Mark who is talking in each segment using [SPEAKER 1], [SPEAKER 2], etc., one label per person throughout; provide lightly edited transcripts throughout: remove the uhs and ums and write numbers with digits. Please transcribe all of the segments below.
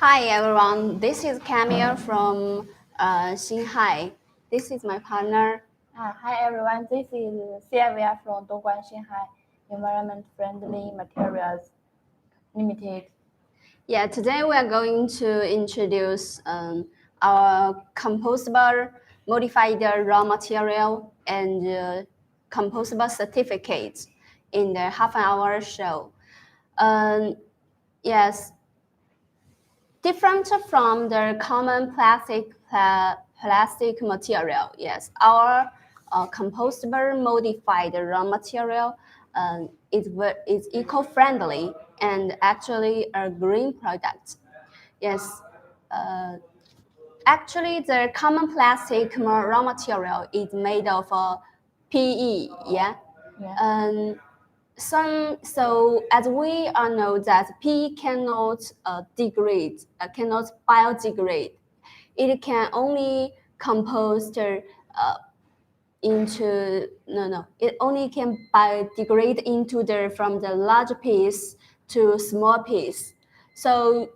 [SPEAKER 1] Hi everyone, this is Camille from ShinHigh. This is my partner.
[SPEAKER 2] Hi everyone, this is Sylvia from Dongguan ShinHigh Environment Friendly Materials Limited.
[SPEAKER 1] Yeah, today we are going to introduce our compostable modified raw material and compostable certificates in the half an hour show. Yes, different from the common plastic material. Yes, our compostable modified raw material is eco-friendly and actually a green product. Yes, actually the common plastic raw material is made of PE. Yeah. So as we all know that PE cannot cannot biodegrade. It can only compost into It only can biodegrade into from the large piece to small piece. So,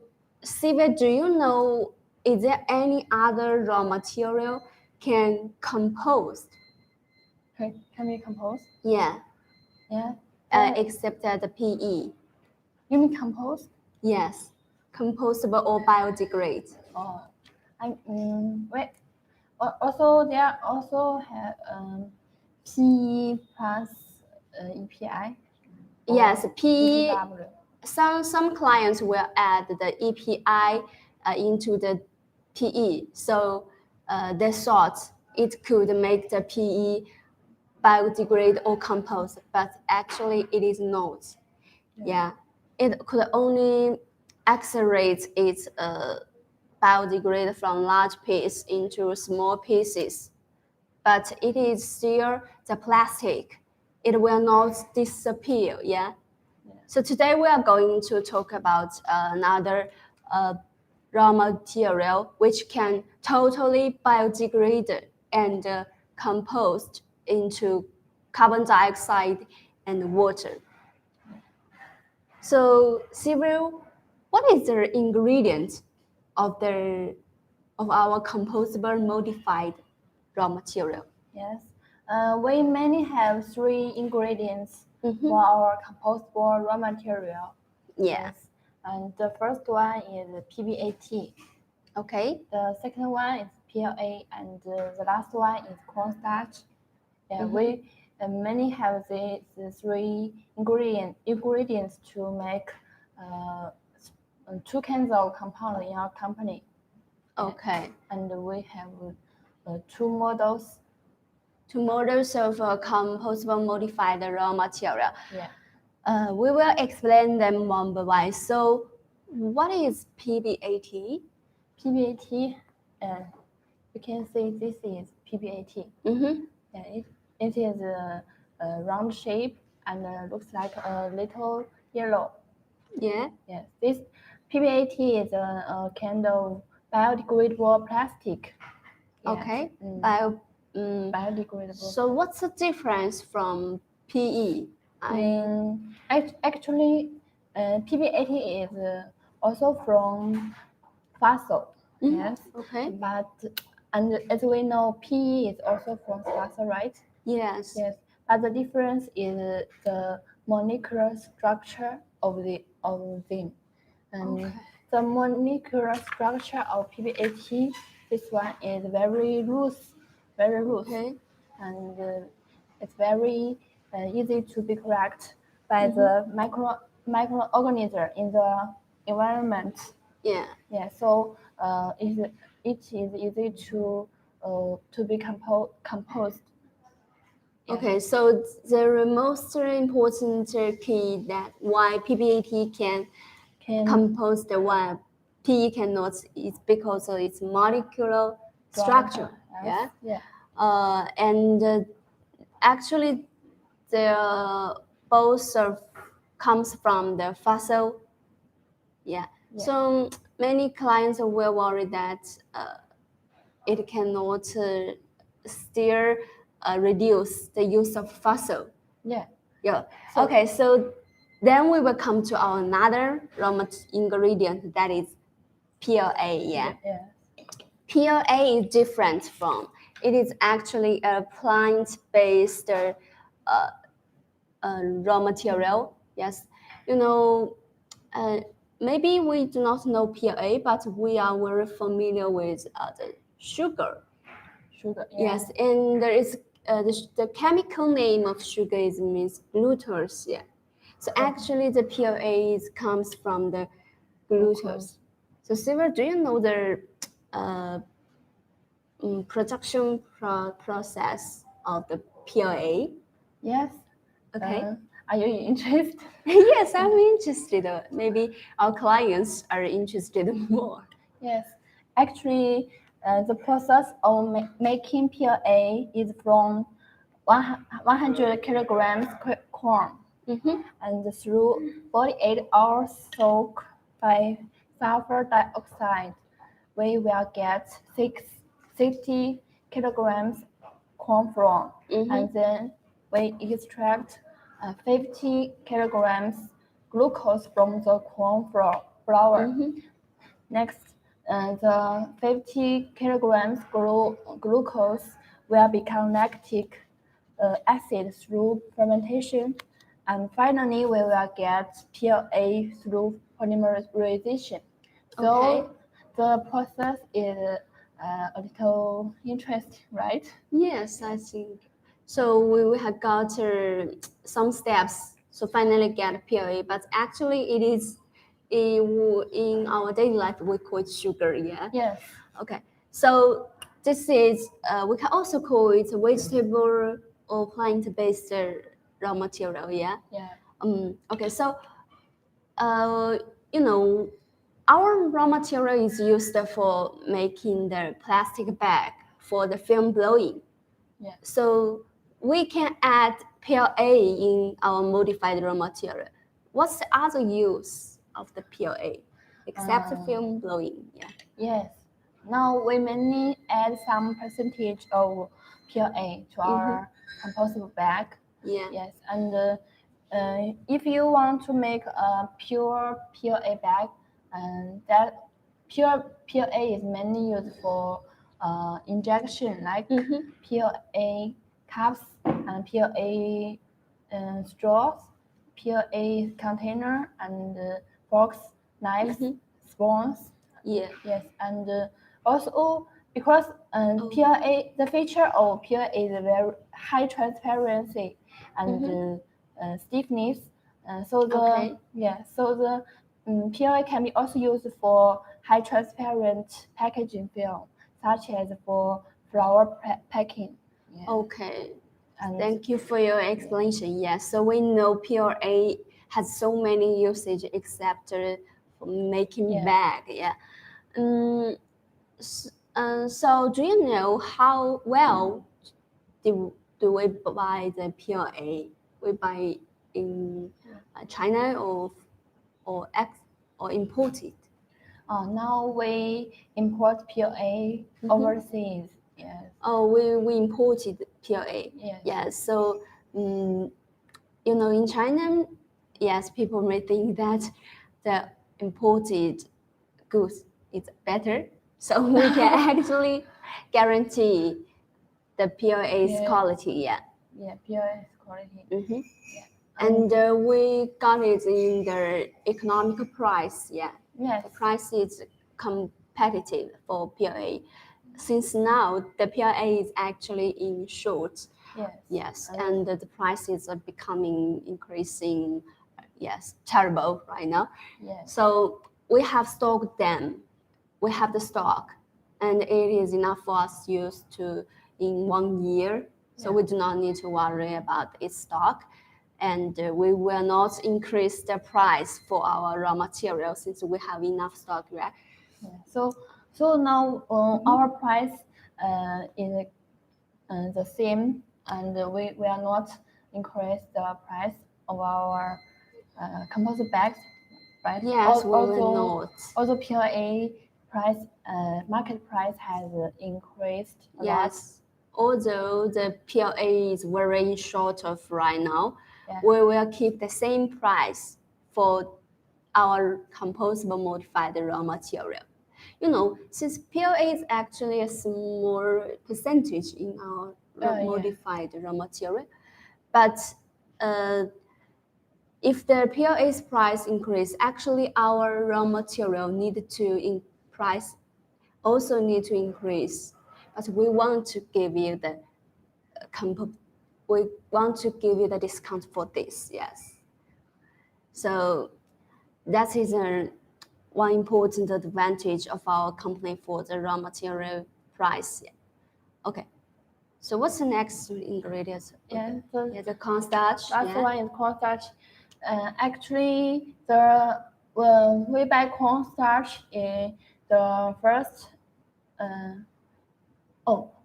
[SPEAKER 1] Siva, do you know, is there any other raw material can compost?
[SPEAKER 2] Can we compost?
[SPEAKER 1] Yeah.
[SPEAKER 2] Yeah.
[SPEAKER 1] Except the PE.
[SPEAKER 2] You mean compost?
[SPEAKER 1] Yes, compostable or biodegrade.
[SPEAKER 2] Oh, wait. Also, there also have PE plus EPI.
[SPEAKER 1] Yes, PE.
[SPEAKER 2] disposable.
[SPEAKER 1] Some clients will add the EPI into the PE, so they thought it could make the PE biodegrade or compost, but actually it is not. Yeah, it could only accelerate its biodegrade from large piece into small pieces, but it is still the plastic. It will not disappear. Yeah. So today we are going to talk about another raw material which can totally biodegrade and compost into carbon dioxide and water. So, Cyril, what is the ingredient of our compostable modified raw material?
[SPEAKER 2] Yes. We mainly have three ingredients for our compostable raw material.
[SPEAKER 1] Yes.
[SPEAKER 2] And the first one is PBAT.
[SPEAKER 1] Okay.
[SPEAKER 2] The second one is PLA, and the last one is cornstarch. Yeah, we mainly have these three ingredients to make 2 kinds of compound in our company.
[SPEAKER 1] Okay.
[SPEAKER 2] And we have two models.
[SPEAKER 1] Two models of compostable modified raw material.
[SPEAKER 2] Yeah.
[SPEAKER 1] We will explain them one by one. So, what is PBAT?
[SPEAKER 2] PBAT, you can see this is PBAT. Yeah, it is a round shape and looks like a little yellow.
[SPEAKER 1] Yeah.
[SPEAKER 2] Yes, this PBAT is a kind of biodegradable plastic. Yes.
[SPEAKER 1] Okay.
[SPEAKER 2] Biodegradable.
[SPEAKER 1] So what's the difference from PE?
[SPEAKER 2] Actually, PBAT is also from fossil. Yes.
[SPEAKER 1] Okay.
[SPEAKER 2] And as we know, PE is also from fossil, right?
[SPEAKER 1] Yes.
[SPEAKER 2] Yes. But the difference is the molecular structure of them. And the molecular structure of PBAT, this one is very loose,
[SPEAKER 1] Okay.
[SPEAKER 2] and it's very easy to be cracked by the microorganism in the environment.
[SPEAKER 1] Yeah.
[SPEAKER 2] Yeah. So it is easy to be composed.
[SPEAKER 1] Okay, so the most important key that why PBAT can compose the one PE cannot is because of its molecular structure.
[SPEAKER 2] Yes.
[SPEAKER 1] Yeah. And actually, they both comes from the fossil. Yeah. So many clients will worry that it cannot still reduce the use of fossil.
[SPEAKER 2] Yeah.
[SPEAKER 1] Yeah. Okay. So then we will come to our another raw ingredient, that is PLA, yeah.
[SPEAKER 2] Yes.
[SPEAKER 1] PLA is different from. It is actually a plant-based raw material. Yes, you know, maybe we do not know PLA, but we are very familiar with the sugar.
[SPEAKER 2] Sugar. Yeah.
[SPEAKER 1] Yes, and there is the chemical name of sugar means glucose. Yeah, so actually the PLA comes from the glucose. So Silver, do you know the production process of the PLA?
[SPEAKER 2] Yes.
[SPEAKER 1] Okay.
[SPEAKER 2] Are you interested?
[SPEAKER 1] Yes, I'm interested. Maybe our clients are interested more.
[SPEAKER 2] Yes. Actually, the process of making PLA is from 100 kilograms corn, and through 48 hours soak by sulfur dioxide, we will get 60 kilograms corn flour, and then we extract 50 kilograms glucose from the corn flour. Next, the 50 kilograms glucose will become lactic acid through fermentation, and finally we will get PLA through polymerization. So the process is a little interesting, right?
[SPEAKER 1] Yes, I think. So we have got some steps to finally get PLA, but actually it is in our daily life we call it sugar, yeah?
[SPEAKER 2] Yes.
[SPEAKER 1] Okay, so this is, we can also call it vegetable or plant-based raw material, yeah?
[SPEAKER 2] Yeah.
[SPEAKER 1] Okay, so, you know, our raw material is used for making the plastic bag for the film blowing.
[SPEAKER 2] Yeah.
[SPEAKER 1] So we can add PLA in our modified raw material. What's the other use of the PLA except film blowing? Yeah.
[SPEAKER 2] Yes. Now we mainly add some percentage of PLA to our compostable bag.
[SPEAKER 1] Yeah.
[SPEAKER 2] Yes, and if you want to make a pure PLA bag, that pure PLA is mainly used for injection, like PLA cups and PLA straws, PLA container, and forks, knives, spoons.
[SPEAKER 1] Yeah.
[SPEAKER 2] Yes, and also because PLA, the feature of PLA is a very high transparency and stiffness. So the PLA can be also used for high transparent packaging film, such as for flower packing. Yeah.
[SPEAKER 1] Okay.
[SPEAKER 2] And
[SPEAKER 1] Thank you for your explanation. Yes, so we know PLA has so many usage except for making bag. Yeah. So do you know how well do we buy the PLA? We buy in China or import it?
[SPEAKER 2] now we import PLA overseas. Yes.
[SPEAKER 1] Oh, we imported PLA.
[SPEAKER 2] Yes.
[SPEAKER 1] Yes. So, you know, in China, yes, people may think that the imported goods is better. So we can actually guarantee the PLA's quality. Yeah.
[SPEAKER 2] Yeah, PLA's quality.
[SPEAKER 1] Yeah. And we got it in the economical price. Yeah.
[SPEAKER 2] Yes.
[SPEAKER 1] The price is competitive for PLA. Since now the PLA is actually in short.
[SPEAKER 2] Yes.
[SPEAKER 1] Yes, and the prices are becoming increasing. Yes, terrible right now.
[SPEAKER 2] Yes.
[SPEAKER 1] So we have stocked them. We have the stock, and it is enough for us use to in 1 year. So we do not need to worry about its stock, and we will not increase the price for our raw material since we have enough stock, right?
[SPEAKER 2] Yeah. So now our price is the same, and we will not increase the price of our composite bags, right?
[SPEAKER 1] Yes, we will not.
[SPEAKER 2] Also, PLA price, market price has increased a lot.
[SPEAKER 1] Although the PLA is very short of right now, we will keep the same price for our compostable modified raw material. since PLA is actually a small percentage in our modified raw material, but if the PLA's price increase, actually our raw material also need to increase. But we want to give you the discount for this, yes. So that is one important advantage of our company for the raw material price. Yeah. Okay. So what's the next ingredient?
[SPEAKER 2] Yeah,
[SPEAKER 1] the cornstarch.
[SPEAKER 2] Last one is cornstarch. Actually, when we buy cornstarch in the first,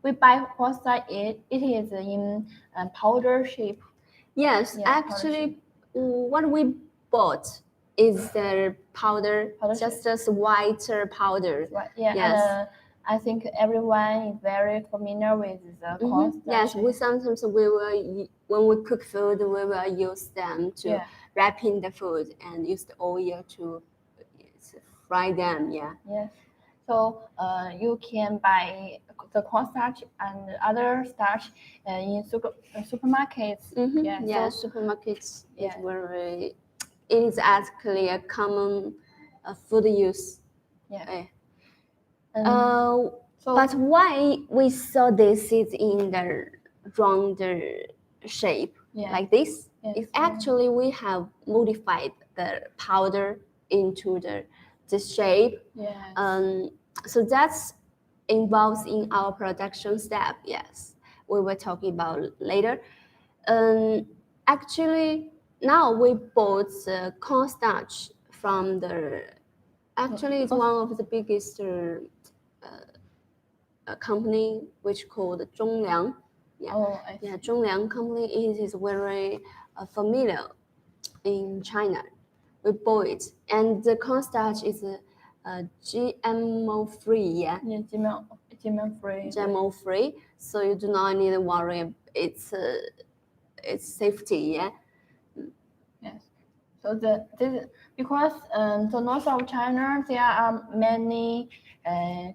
[SPEAKER 2] we buy cornstarch. It is in powder shape.
[SPEAKER 1] Yes, actually, what we bought is the powder just as whiter powder.
[SPEAKER 2] Right. Yeah. Yes. And I think everyone is very familiar with the cornstarch.
[SPEAKER 1] Yes, sometimes when we cook food, we will use them to wrap in the food and use the oil to fry them. Yeah.
[SPEAKER 2] Yes. So you can buy the cornstarch and other starch in supermarkets.
[SPEAKER 1] Supermarkets is it is actually a common food use.
[SPEAKER 2] Yeah.
[SPEAKER 1] But why we saw this is in the rounder shape like this? It's actually we have modified the powder into this shape. So that's involves in our production step. Yes, we were talking about later. Actually, now we bought the cornstarch from it's one of the biggest company which called Zhongliang. Zhongliang company is very familiar in China. We bought it, and the cornstarch is GMO free. GMO free, so you do not need to worry. It's safety.
[SPEAKER 2] Yes. So because the north of China there are many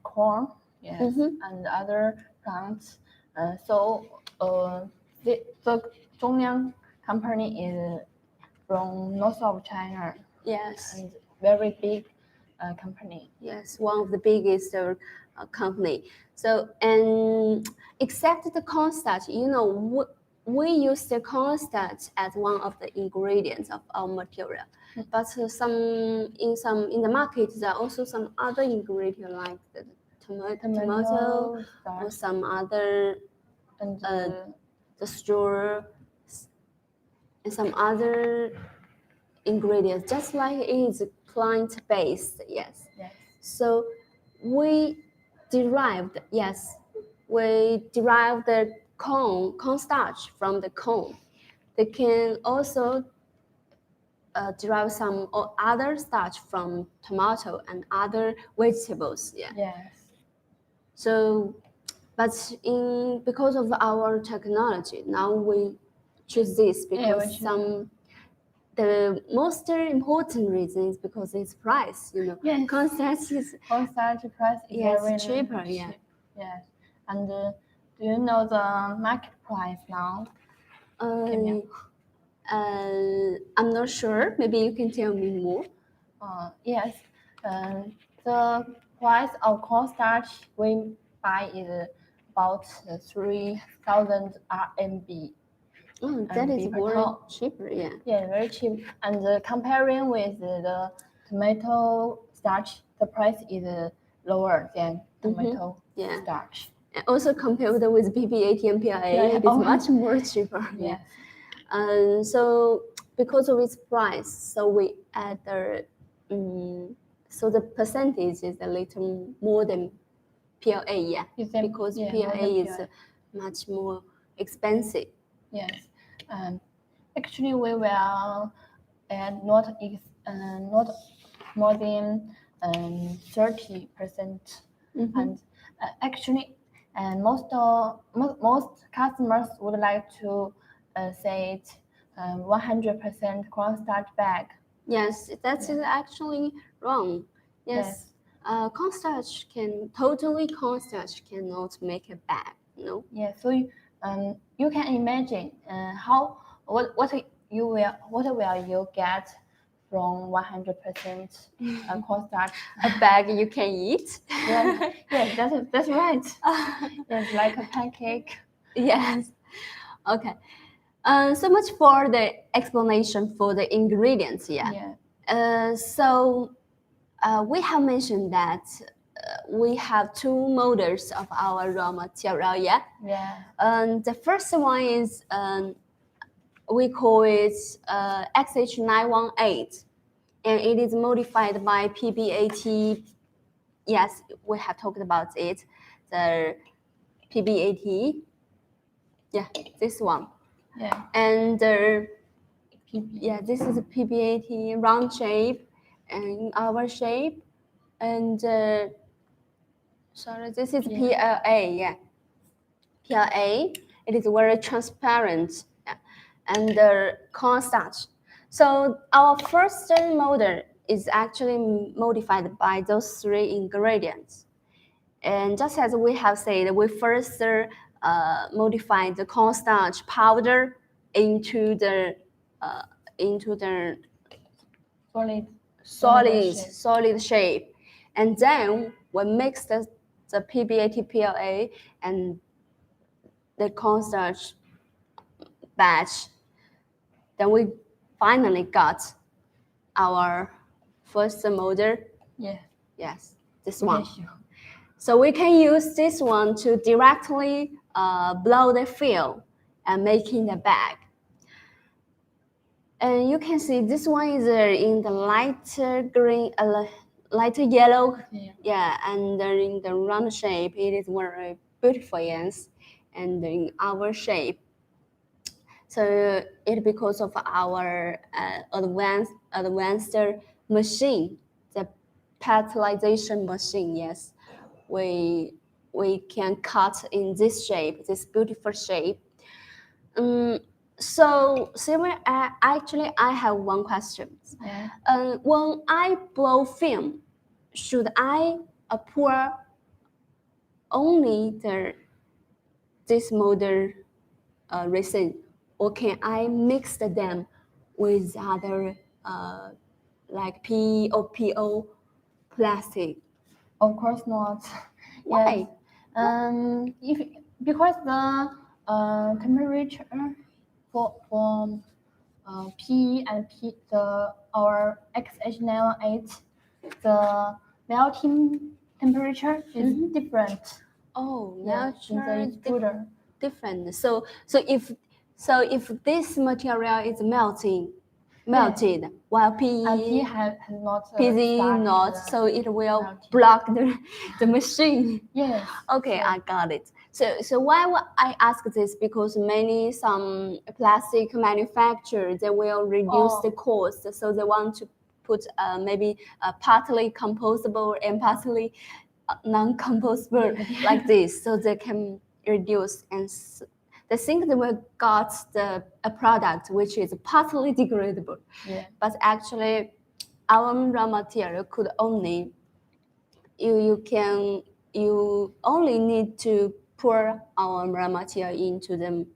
[SPEAKER 2] corn. Yes, and other plants. So the Zhongliang company is from north of China.
[SPEAKER 1] Yes,
[SPEAKER 2] and very big company.
[SPEAKER 1] Yes, one of the biggest company. So and except the cornstarch, we use the cornstarch as one of the ingredients of our material. But in the market there are also some other ingredients like the tomato or some other the straw and some other ingredients, just like it is plant-based. Yes. So we derived the cornstarch from the corn. They can also derive some other starch from tomato and other vegetables. So, but because of our technology, now we choose this because the most important reason is because its price. Cornstarch
[SPEAKER 2] price is very
[SPEAKER 1] cheaper.
[SPEAKER 2] Yes, and do you know the market price now?
[SPEAKER 1] I'm not sure. Maybe you can tell me more.
[SPEAKER 2] Yes. The price of cornstarch we buy is about 3,000 RMB.
[SPEAKER 1] Oh, that is very cheaper.
[SPEAKER 2] Yeah, very cheap. And comparing with the tomato starch, the price is lower than tomato starch.
[SPEAKER 1] And also compared with BB80 and PLA, it is much more cheaper.
[SPEAKER 2] Yes.
[SPEAKER 1] And so because of its price, so we add so the percentage is a little more than PLA. Because PLA is much more expensive.
[SPEAKER 2] Yes. Actually, we will add not more than 30%. And actually, most customers would like to say it 100% cornstarch bag.
[SPEAKER 1] Yes, that's actually wrong. Yes. Cornstarch cannot make a bag. No.
[SPEAKER 2] Yeah, so you can imagine what will you get from 100% cornstarch?
[SPEAKER 1] A bag you can eat.
[SPEAKER 2] Yeah, yes, that's right. Yes, like a pancake.
[SPEAKER 1] Yes. Okay. So much for the explanation for the ingredients. Yeah. So we have mentioned that we have two models of our raw material. Yeah.
[SPEAKER 2] Yeah.
[SPEAKER 1] The first one is we call it XH918, and it is modified by PBAT. Yes, we have talked about it. The PBAT. Yeah, this one.
[SPEAKER 2] Yeah.
[SPEAKER 1] And yeah, this is a PBAT round shape and our shape. And sorry, this is PLA. Yeah, PLA. It is very transparent. Yeah. And the cornstarch. So our first model is actually modified by those three ingredients. And just as we have said, we first modified the cornstarch powder into the solid shape, and then we mix the PBAT PLA and the cornstarch batch. Then we finally got our first model.
[SPEAKER 2] Yeah.
[SPEAKER 1] Yes, this one.
[SPEAKER 2] Sure.
[SPEAKER 1] So we can use this one to directly blow the film and making the bag. And you can see this one is in the lighter green, lighter yellow. Yeah, and in the round shape, it is very beautiful, yes, and in our shape. So it's because of our advanced machine, the pasteurization machine. Yes, we can cut in this shape, this beautiful shape. So Silver, actually, I have one question.
[SPEAKER 2] Yeah.
[SPEAKER 1] When I blow film, should I pour only this model resin, or can I mix them with other like PE or PO plastic?
[SPEAKER 2] Of course not.
[SPEAKER 1] Why?
[SPEAKER 2] Yes. Because the temperature for P and our XH918, the melting temperature is different.
[SPEAKER 1] Oh,
[SPEAKER 2] yeah,
[SPEAKER 1] melting
[SPEAKER 2] is
[SPEAKER 1] different. So if this material is melted, while PE
[SPEAKER 2] has not
[SPEAKER 1] not, so it will block the machine.
[SPEAKER 2] Yes.
[SPEAKER 1] Okay, I got it. So why would I ask this? Because some plastic manufacturers, they will reduce the cost, so they want to put maybe partly compostable and partly non-compostable like this, so they can reduce. And they think they will got a product which is partly degradable.
[SPEAKER 2] Yeah.
[SPEAKER 1] But actually, our raw material could only you only need to pour our raw material into the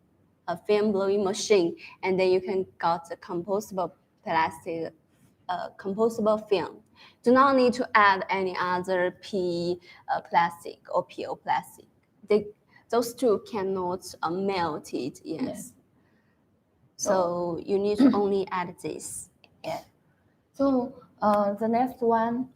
[SPEAKER 1] film blowing machine, and then you can get the compostable plastic, compostable film. Do not need to add any other PE plastic or PO plastic. Those two cannot melt it. Yes. So you need to only add this.
[SPEAKER 2] Yeah. So the next one,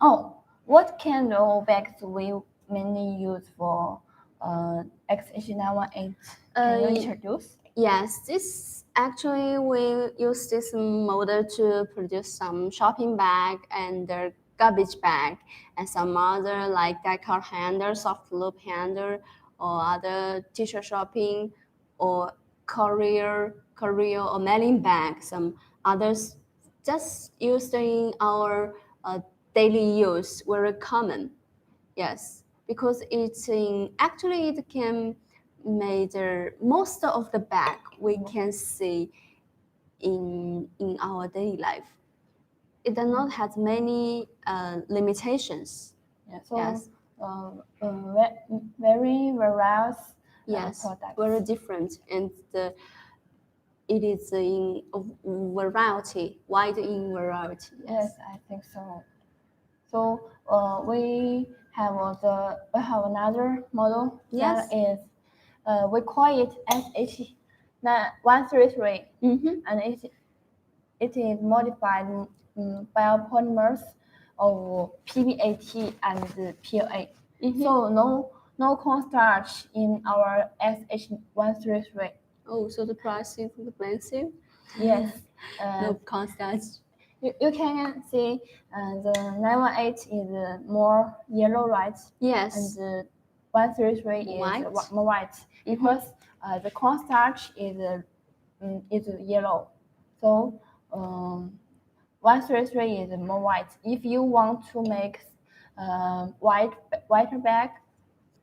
[SPEAKER 2] what kind of bags we mainly use for XH918? Can you introduce?
[SPEAKER 1] Yes, this actually we use this model to produce some shopping bag and the garbage bag, and some other like decor handle, soft loop handle, or other t-shirt shopping, or courier or mailing bag. Some others just used in our daily use, very common. Yes, because it's actually it can make most of the bag we can see in our daily life. It does not have many limitations.
[SPEAKER 2] Yeah, so
[SPEAKER 1] Yes.
[SPEAKER 2] Very various
[SPEAKER 1] Yes,
[SPEAKER 2] products.
[SPEAKER 1] very different, and it is in variety, wide in variety.
[SPEAKER 2] Yes, I think so. So we have another model
[SPEAKER 1] Yes.
[SPEAKER 2] that is we call it SH133, and it is modified biopolymers of PBAT and PLA. So no cornstarch in our SH133.
[SPEAKER 1] Oh, so the price is expensive?
[SPEAKER 2] Yes.
[SPEAKER 1] No cornstarch.
[SPEAKER 2] You can see the 918 is more yellow, right?
[SPEAKER 1] Yes.
[SPEAKER 2] And the 133 is
[SPEAKER 1] White.
[SPEAKER 2] more white because the cornstarch is yellow. So 133 is more white. If you want to make whiter bag,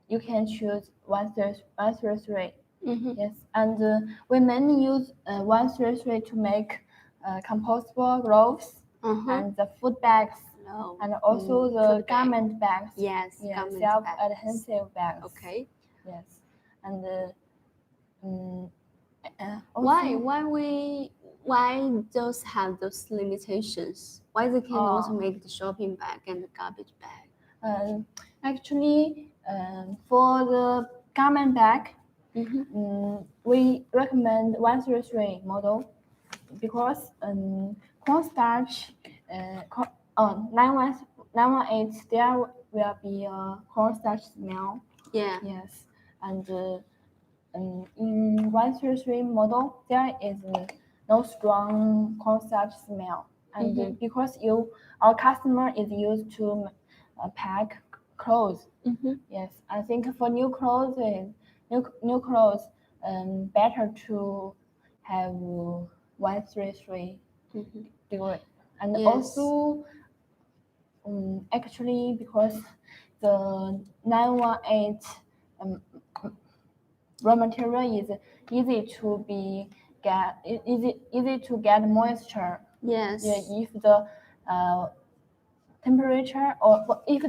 [SPEAKER 2] you can choose 133. Yes, and we mainly use 133 to make compostable gloves and the food bags, and also the garment bags.
[SPEAKER 1] Yes,
[SPEAKER 2] yeah,
[SPEAKER 1] garment
[SPEAKER 2] self-adhesive bags.
[SPEAKER 1] Okay.
[SPEAKER 2] Yes, and
[SPEAKER 1] Why those have those limitations? Why they cannot make the shopping bag and the garbage bag?
[SPEAKER 2] Actually, for the garment bag, we recommend 133 model because cornstarch, 918, there will be a cornstarch smell.
[SPEAKER 1] Yeah.
[SPEAKER 2] Yes, and in 133 model, there is no strong cornstarch smell. And because our customer is used to pack clothes. Yes, I think for new clothes, better to have 133 degree. And also, actually, because the 918 raw material is easy to get moisture.
[SPEAKER 1] Yes.
[SPEAKER 2] Yeah, if the temperature or if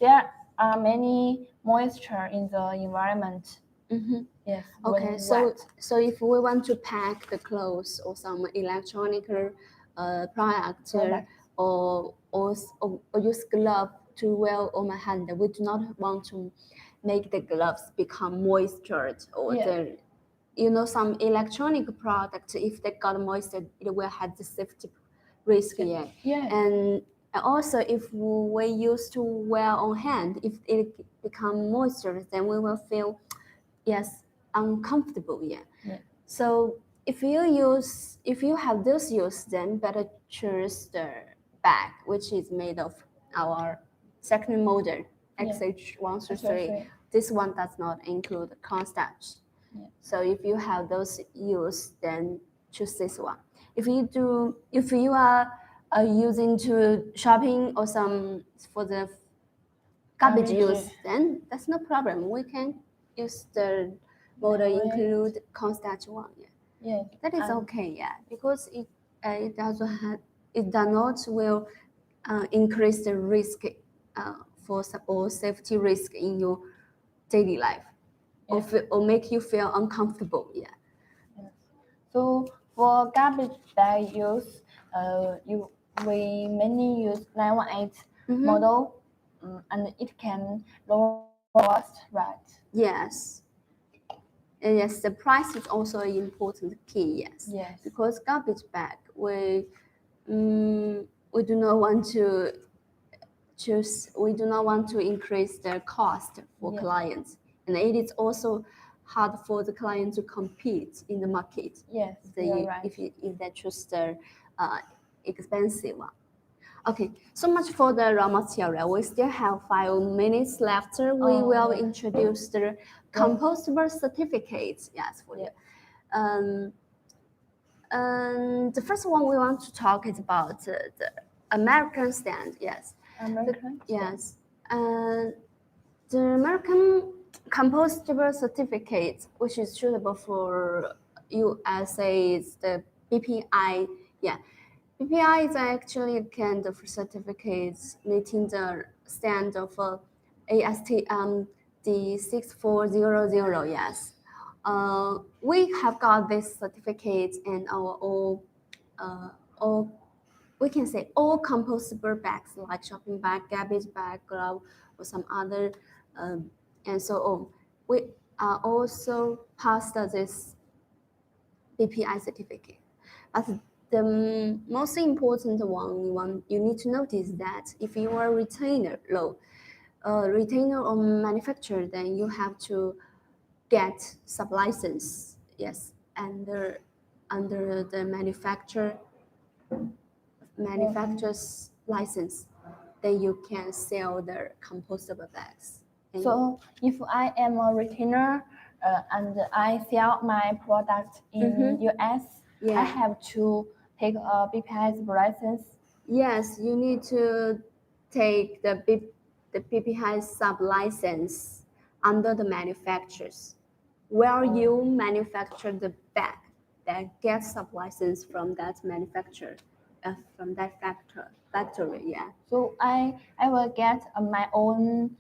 [SPEAKER 2] there are many moisture in the environment. Yes.
[SPEAKER 1] Okay, so if we want to pack the clothes or some electronic product or use glove to wear on my hand, we do not want to make the gloves become moistured or some electronic product, if they got moisture, it will have the safety risk. And also, if we used to wear on hand, if it become moisture, then we will feel uncomfortable. So if you have this use, then better choose the bag which is made of our second model XH133. This one does not include cornstarch. So if you have those use, then choose this one. If you are using to shopping or some for the garbage use, then that's no problem. We can use the model include cornstarch one. That is okay. Because it does not will increase the risk or safety risk in your daily life. Or make you feel uncomfortable.
[SPEAKER 2] So for garbage bag use, we mainly use 918 model, and it can lower cost, right?
[SPEAKER 1] Yes. And yes, the price is also an important key. Yes. Because garbage bag, we do not want to increase the cost for clients, and it is also hard for the client to compete in the market.
[SPEAKER 2] Yes,
[SPEAKER 1] if they choose the expensive one. Okay, so much for the raw material. We still have 5 minutes left. We will introduce the compostable certificates. Yes, for you. And the first one we want to talk is about the American stand. Yes. Yes. The American compostable certificate, which is suitable for USA, is the BPI. BPI is actually a kind of certificates meeting the standard of ASTM D6400. Yes, we have got this certificate in our all we can say all compostable bags like shopping bag, garbage bag, glove, or some other, and so on. We are also passed this BPI certificate. But the most important one you need to notice that if you are a retailer, retailer or manufacturer, then you have to get sub-license. Yes, under the manufacturer's license, then you can sell the compostable bags. And
[SPEAKER 2] So if I am a retailer and I sell my product in US, I
[SPEAKER 1] yeah,
[SPEAKER 2] have to take a BPI license.
[SPEAKER 1] yes, you need to take the BPI sub-license under the manufacturers, where you manufacture the bag that gets sub-license from that manufacturer, from that factory. Yeah.
[SPEAKER 2] So I will get my own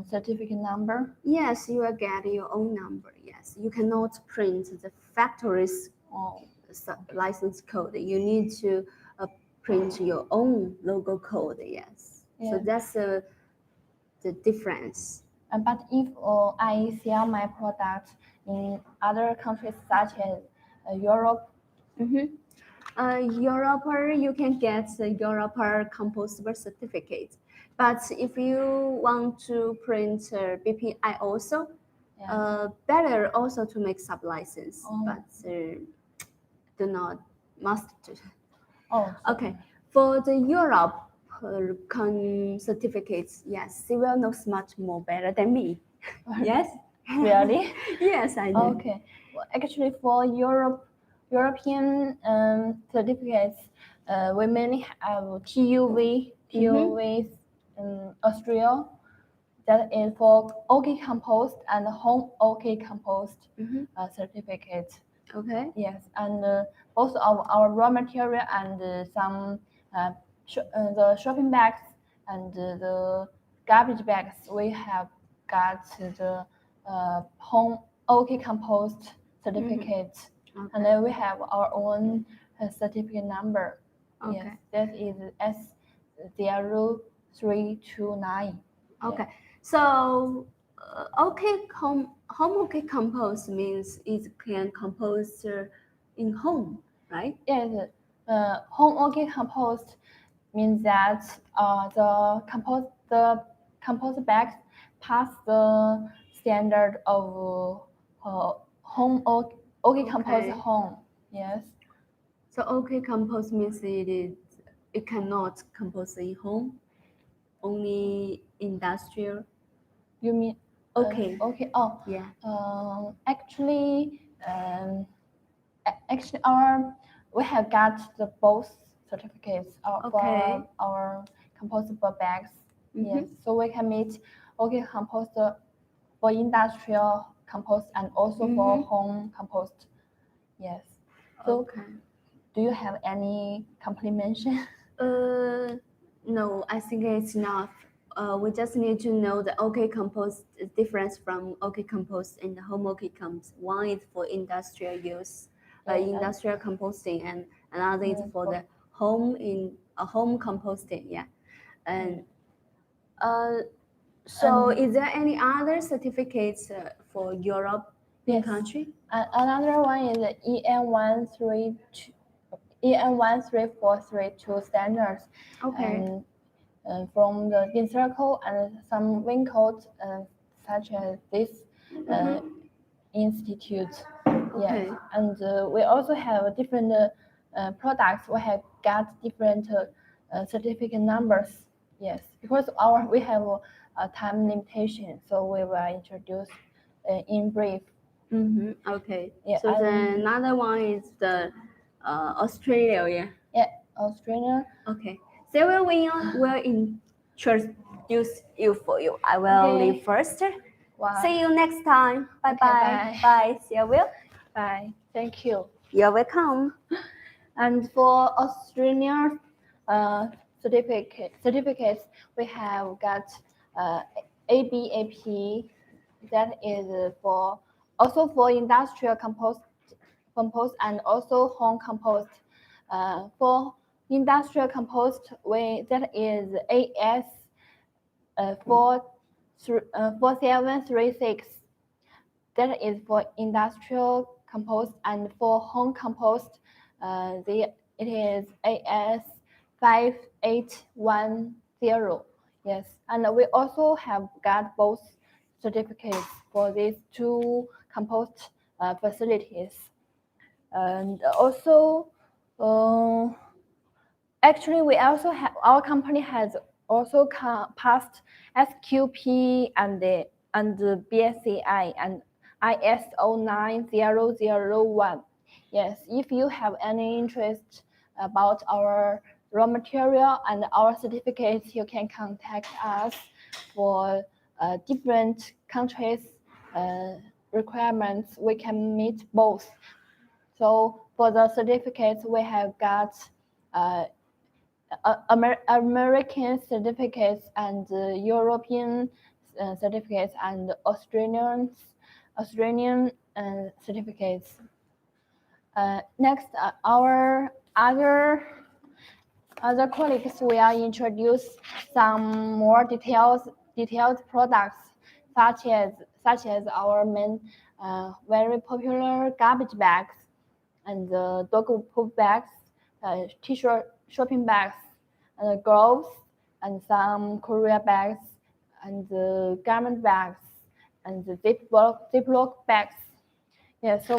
[SPEAKER 2] certificate number.
[SPEAKER 1] Yes, you will get your own number. Yes, you cannot print the factory's license code. You need to print your own logo code. Yes.
[SPEAKER 2] Yeah.
[SPEAKER 1] So that's the difference.
[SPEAKER 2] But if I sell my product in other countries such as Europe,
[SPEAKER 1] Europe, you can get the Europe compostable certificate. But if you want to print BPI also, better also to make sub-license, but do not must do.
[SPEAKER 2] Oh,
[SPEAKER 1] okay. For the Europe certificates, yes, she will knows much more better than me. Yes.
[SPEAKER 2] Really?
[SPEAKER 1] Yes, I do.
[SPEAKER 2] Okay. Well, actually, for European certificates, we mainly have TUV Austria. That is for OK compost and home OK compost certificate.
[SPEAKER 1] Okay.
[SPEAKER 2] Yes, and both of our raw material and some the shopping bags and the garbage bags, we have got the home OK compost certificate, and then we have our own certificate number.
[SPEAKER 1] Okay.
[SPEAKER 2] Yes, that is S0329.
[SPEAKER 1] Okay, so home OK compost means it can compost in home, right?
[SPEAKER 2] Yes, home OK compost means that the compost bags pass the standard of home OK compost home. Yes.
[SPEAKER 1] So OK compost means it cannot compost in home, only industrial.
[SPEAKER 2] You mean
[SPEAKER 1] okay?
[SPEAKER 2] Okay. Oh
[SPEAKER 1] yeah.
[SPEAKER 2] Actually, we have got the both certificates for our compostable bags. Yes, so we can meet OK compost for industrial compost and also for home compost. Yes. So, do you have any complimentation?
[SPEAKER 1] No, I think it's enough. We just need to know the OK compost difference from OK compost and the home OK compost. One is for industrial use, industrial composting, and another is for the home composting. Yeah, and so is there any other certificates for European country?
[SPEAKER 2] Another one is the EN13432 standards.
[SPEAKER 1] Okay.
[SPEAKER 2] From the DIN circle and some wing codes such as this institute.
[SPEAKER 1] Okay.
[SPEAKER 2] Yes, and we also have different products. We have got different certificate numbers. Yes, because we have a time limitation, so we will introduce in brief.
[SPEAKER 1] Okay.
[SPEAKER 2] Yeah,
[SPEAKER 1] so then another one is the Australia. Yeah.
[SPEAKER 2] Yeah, Australia.
[SPEAKER 1] Okay. So will introduce you for you. I will leave first.
[SPEAKER 2] Wow.
[SPEAKER 1] See you next time. Bye bye. Bye. See you. Will.
[SPEAKER 2] Bye. Thank you.
[SPEAKER 1] You're welcome.
[SPEAKER 2] And for Australian certificates, we have got ABAP, that is also for industrial compost and also home compost. For industrial compost, that is AS 4736. That is for industrial compost, and for home compost, it is AS 5810. Yes, and we also have got both certificates for these two compost facilities. And also, actually, we also have, our company has also passed SQP and the BSCI and ISO 9001. Yes, if you have any interest about our raw material and our certificates, you can contact us for different countries' requirements. We can meet both. So for the certificates, we have got American certificates and European certificates and Australian certificates. Next, our other colleagues will introduce some more detailed products, such as our main very popular garbage bags and dog poop bags, t-shirt shopping bags, gloves, and some courier bags, and garment bags, and the Ziploc bags. Yeah, so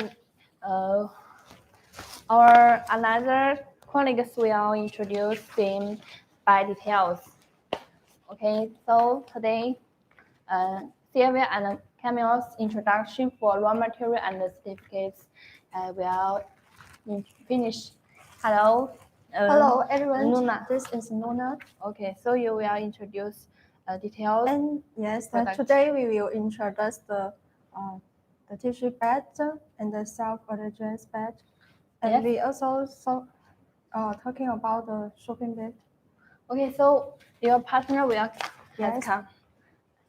[SPEAKER 2] our another colleagues will introduce them by details. Okay, so today, Sylvia and Camille's introduction for raw material and certificates will finish. Hello.
[SPEAKER 3] Hello, everyone.
[SPEAKER 2] Nuna.
[SPEAKER 3] This is Nuna.
[SPEAKER 2] Okay, so you will introduce details.
[SPEAKER 3] And yes,
[SPEAKER 2] product.
[SPEAKER 3] today we will introduce the tissue bed and the self-adjust bed. And
[SPEAKER 2] Yes.
[SPEAKER 3] we also talking about the shopping bag.
[SPEAKER 2] Okay, so your partner will
[SPEAKER 3] Yes.
[SPEAKER 2] come.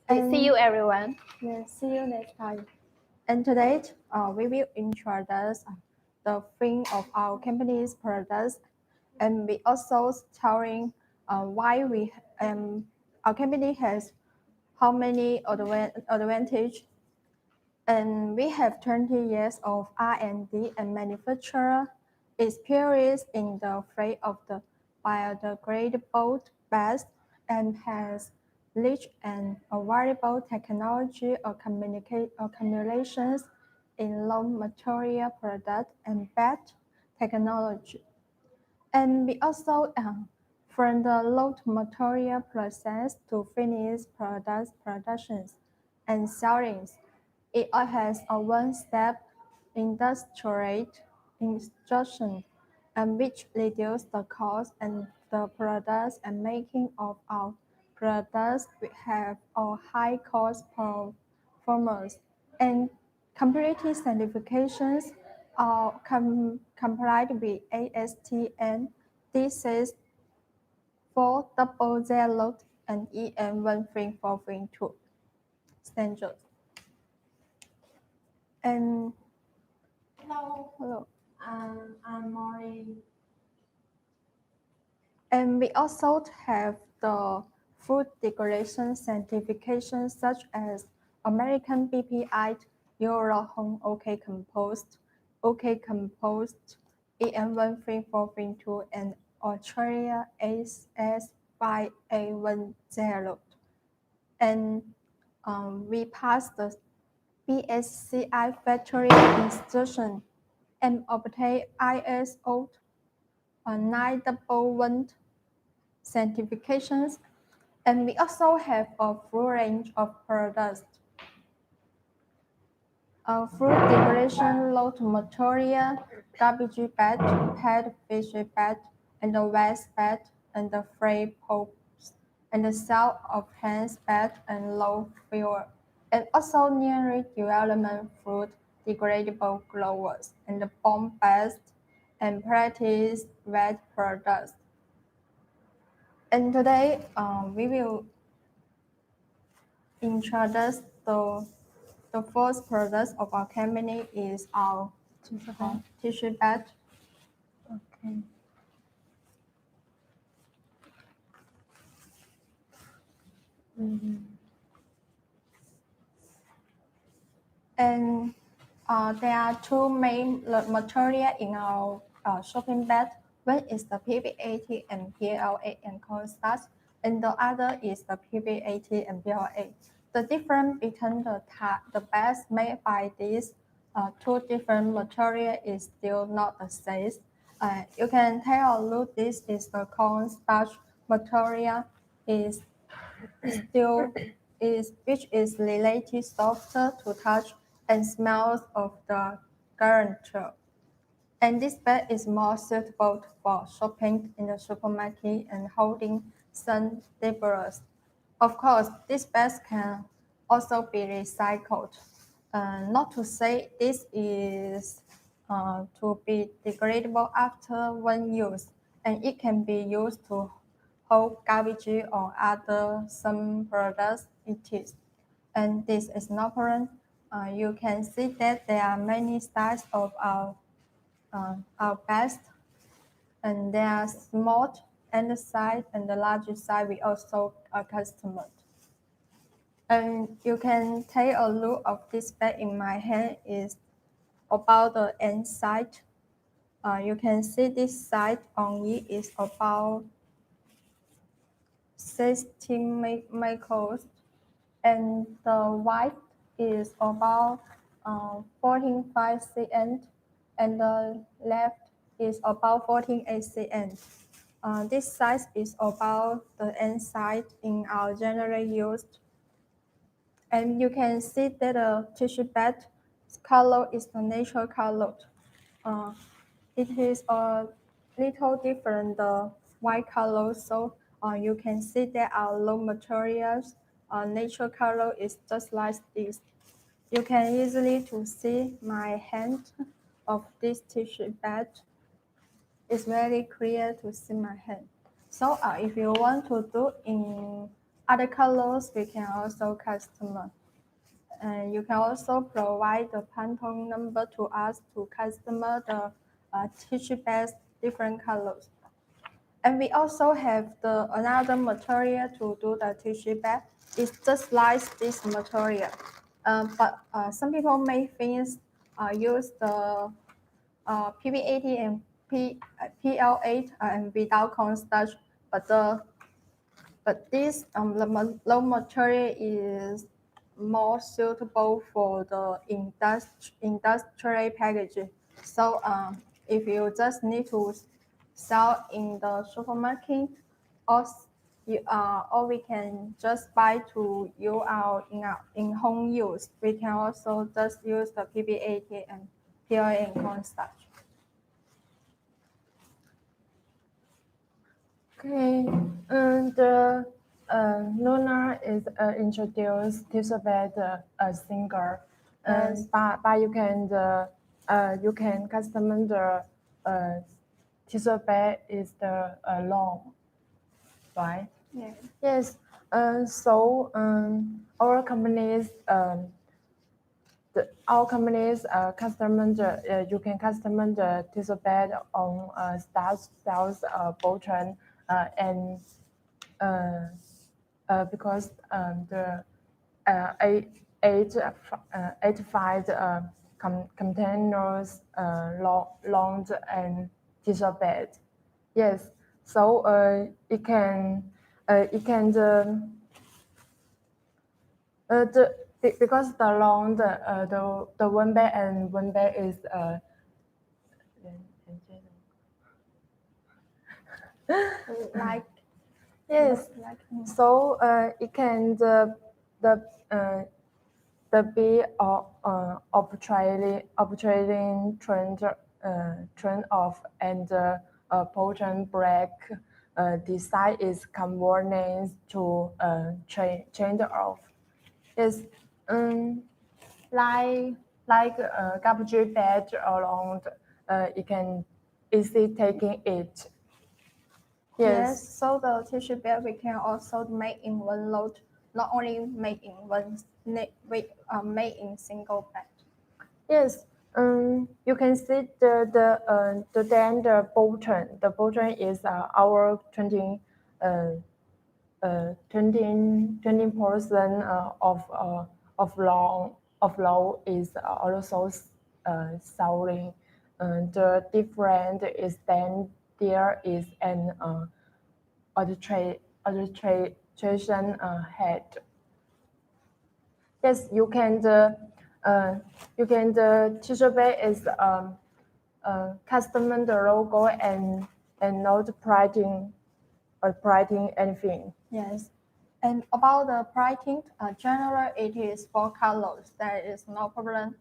[SPEAKER 3] And
[SPEAKER 2] See you, everyone.
[SPEAKER 3] Yes, see you next time. And today, we will introduce the thing of our company's products, and we also telling why our company has how many advantage. And we have 20 years of R&D and manufacturer experience in the field of the biodegradable beds, and has rich and available technology or accumulations in low material product and bed technology. And we also from the low material process to finished products productions and sellings. It has a one-step industrial instruction, and which reduce the cost and the products and making of our products. We have a high cost performance and completely certifications are complied with ASTM. This is 400 and EN 13432 standards. And
[SPEAKER 4] Hello. I'm Maureen.
[SPEAKER 3] And we also have the food decoration certification, such as American BPI, Euro Home OK Compost, EN13432, and Australia AS5810. And we passed the BSCI factory instruction and obtain ISO 911 certifications. And we also have a full range of products. Fruit decoration, low material, garbage bed, pet fish bed, and the waste bed, and the free pops, and the cell of hands bed, and low fuel. And also nearly development fruit degradable growers, and the bomb beds, and practice wet products. And today, we will introduce the first product of our company is our tissue bag.
[SPEAKER 2] Okay.
[SPEAKER 3] And there are two main material in our shopping bag. One is the PBAT and PLA and cornstarch, and the other is the PBAT and PLA. The difference between the bags made by these two different material is still not the same. You can take a look. This is the cornstarch material is which is relatively softer to touch and smells of the garniture. And this bag is more suitable for shopping in the supermarket and holding some debris. Of course, these bags can also be recycled. Not to say this is to be degradable after one use, and it can be used to hold garbage or other some products it is. And this is not problem. You can see that there are many styles of our bags, and they are small and the size and the larger size we also are customized. And you can take a look of this bag in my hand is about the inside. You can see this side on it is about 16 microns, and the width is about 14.5 cm, and the left is about 14.8 cm. This size is about the inside in our general use. And you can see that the tissue bag color is the natural color. It is a little different the white color, so you can see that our low materials natural color is just like this. You can easily to see my hand of this tissue bag. It's very clear to see my hand. So if you want to do in other colors, we can also customize. And you can also provide the Pantone number to us to customize the tissue bags different colors. And we also have the another material to do the tissue bag. It's just like this material. But some people may think use the PB80 and PL8 and without cornstarch, but this low material is more suitable for the industrial packaging. So if you just need to sell in the supermarket, or we can just buy to use in home use. We can also just use the PB80 and PLA and cornstarch.
[SPEAKER 2] Okay, and Luna is introduced tissue bag as single,
[SPEAKER 3] Yes.
[SPEAKER 2] but you can customize the tissue bag is the long, right?
[SPEAKER 3] Yeah.
[SPEAKER 2] Yes. So our company's customize you can customize the tissue bag on styles button and because the 85 containers long and tissue bag. Yes. So it can because the long the one bag and one bag is
[SPEAKER 3] Like
[SPEAKER 2] yes.
[SPEAKER 3] like
[SPEAKER 2] So it can the be operating trend off and potent break. Design is convenient to change off. Yes, like garbage bag around. It can easy taking it.
[SPEAKER 3] Yes, so the tissue bag we can also make in one load, not only make in made in single bag.
[SPEAKER 2] Yes, you can see then the button. The button is our 20 20% of low is also selling. The different is then there is an arbitration head. Yes, you can the tissue bag is custom the logo and not printing anything.
[SPEAKER 3] Yes, and about the pricing, generally it is 4 colors. There is no problem.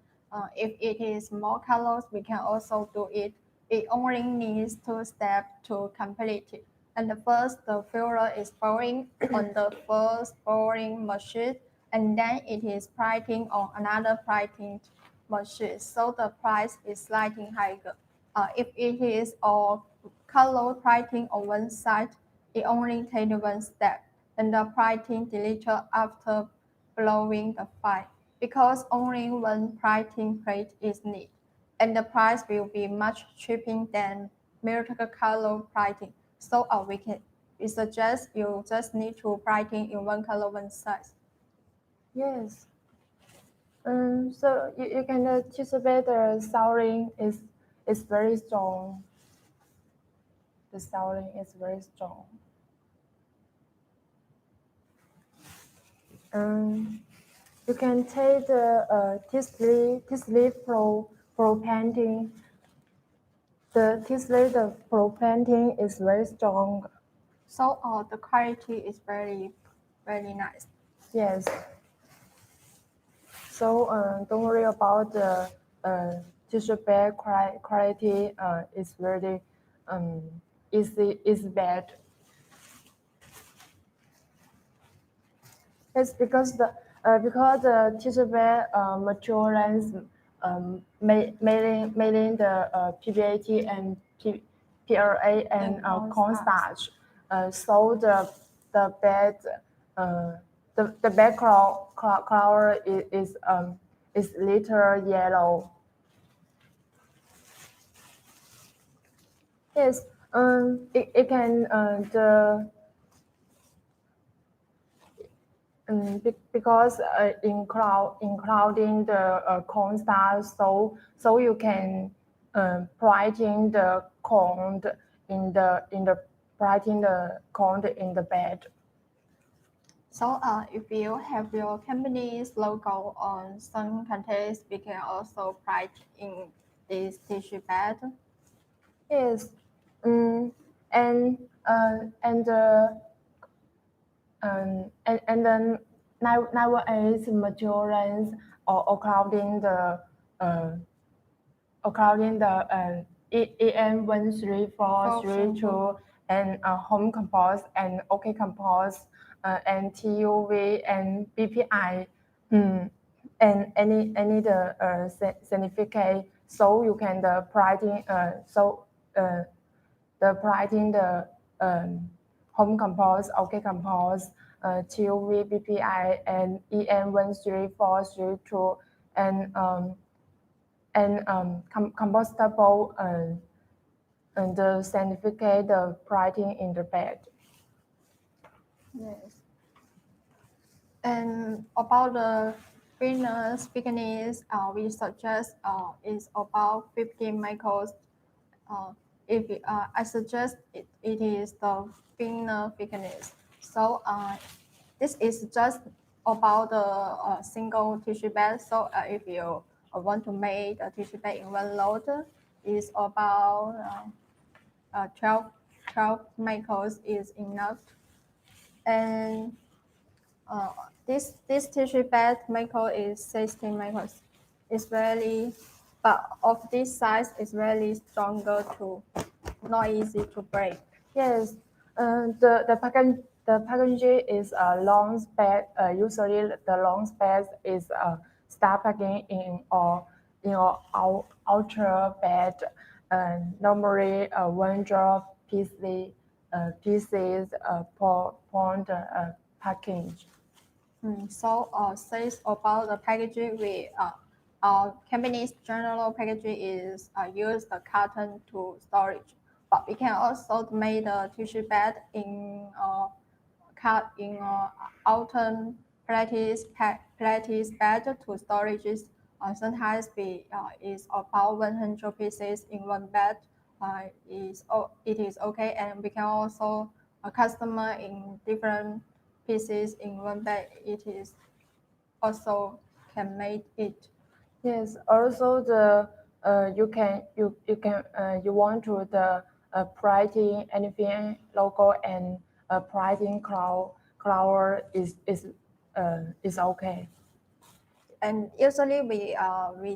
[SPEAKER 3] If it is more colors, we can also do it. It only needs 2 steps to complete it. And the first, the filler is pouring on the first pouring machine, and then it is printing on another printing machine. So the price is slightly higher. If it is all color printing on one side, it only takes 1 step, and the printing deleted after blowing the file, because only one printing plate is needed, and the price will be much cheaper than multi-color printing. So we suggest you just need to printing in one color, one size.
[SPEAKER 2] Yes. So you can anticipate the sounding is very strong. The sounding is very strong. You can take the Tisli Pro painting. The Tisli Pro painting is very strong.
[SPEAKER 3] So the quality is very, very nice.
[SPEAKER 2] Yes. So don't worry about the tissue bag quality. It's very is bad. It's because the tissue bag materials made in the PBAT and PLA and cornstarch. So the bed the background color is little yellow. Yes, it can because including the cornstarch, so you can brighten the corn in the brighten the corn in the bed.
[SPEAKER 3] So if you have your company's logo on some containers, we can also write in this tissue bag.
[SPEAKER 2] Yes, and then nowadays materials according the EN 13432 and home compost and OK compost and TUV and BPI and any the certificate, so you can the pricing the pricing the home compost, OK compost, TUV, BPI, and EN 13432 and compostable and the certificate the pricing in the bag.
[SPEAKER 3] Yes. And about the thickness, we suggest is about 50 microns. I suggest it is the thinner thickness. So this is just about the single tissue bag. So if you want to make a tissue bag in one load, is about 12 microns is enough. And this tissue bag micro is 16 microns. It's really, but of this size is really stronger too, not easy to break.
[SPEAKER 2] Yes, the packaging is a long space. Usually the long space is star packing in or outer bed,
[SPEAKER 5] normally 1 drop pieces per pound package.
[SPEAKER 3] So says about the packaging, our company's general packaging is use the carton to storage, but we can also make the tissue bag in autumn practice bag to storage. Sometimes is about 100 pieces in one bag. It is okay, and we can also customer in different pieces in one bag. It is also can make it.
[SPEAKER 5] Yes. Also, the you want to the printing anything logo and printing color is okay.
[SPEAKER 3] And usually we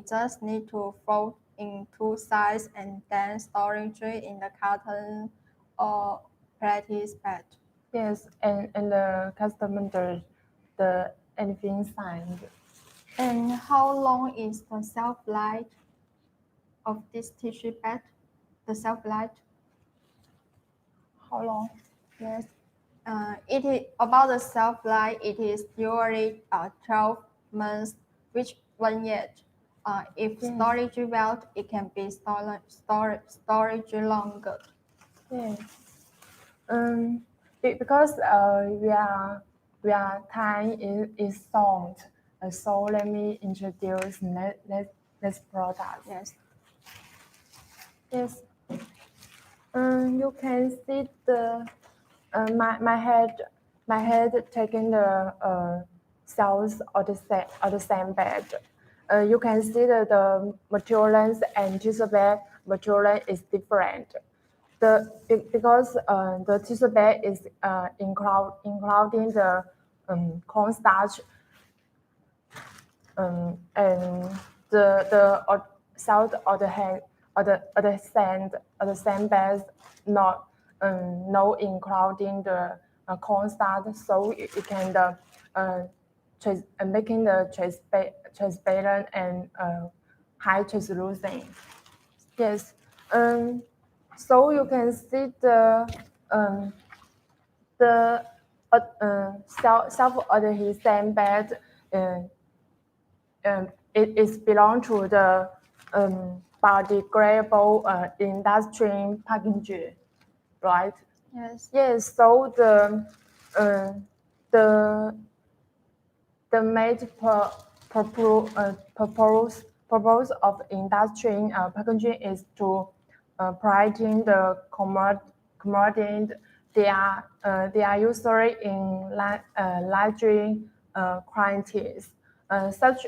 [SPEAKER 3] just need to fold in two sides and then storage it in the carton or practice bag.
[SPEAKER 5] Yes, and the customer the anything signed.
[SPEAKER 3] And how long is the shelf life of this tissue bag? The shelf life?
[SPEAKER 5] How long?
[SPEAKER 3] Yes. It is about the shelf life. It is usually 12 months, which 1 year. If storage well, it can be storage longer.
[SPEAKER 5] Yes. Because we are time is sold. So let me introduce next product.
[SPEAKER 3] Yes.
[SPEAKER 5] Yes. You can see the my head taking the cells of the same bed. You can see that the materials and tissue bag material is different. Because the tissue bag is including the cornstarch and the salt of the hand or the sand bags not no including the cornstarch, so it can making the transparent and high translucent. Yes. So you can see the self-adhesive bed. It is belong to the biodegradable industry packaging, right?
[SPEAKER 3] Yes.
[SPEAKER 5] Yes. So the main purpose of industry packaging is to providing the commodity. They are usually in larger quantities, such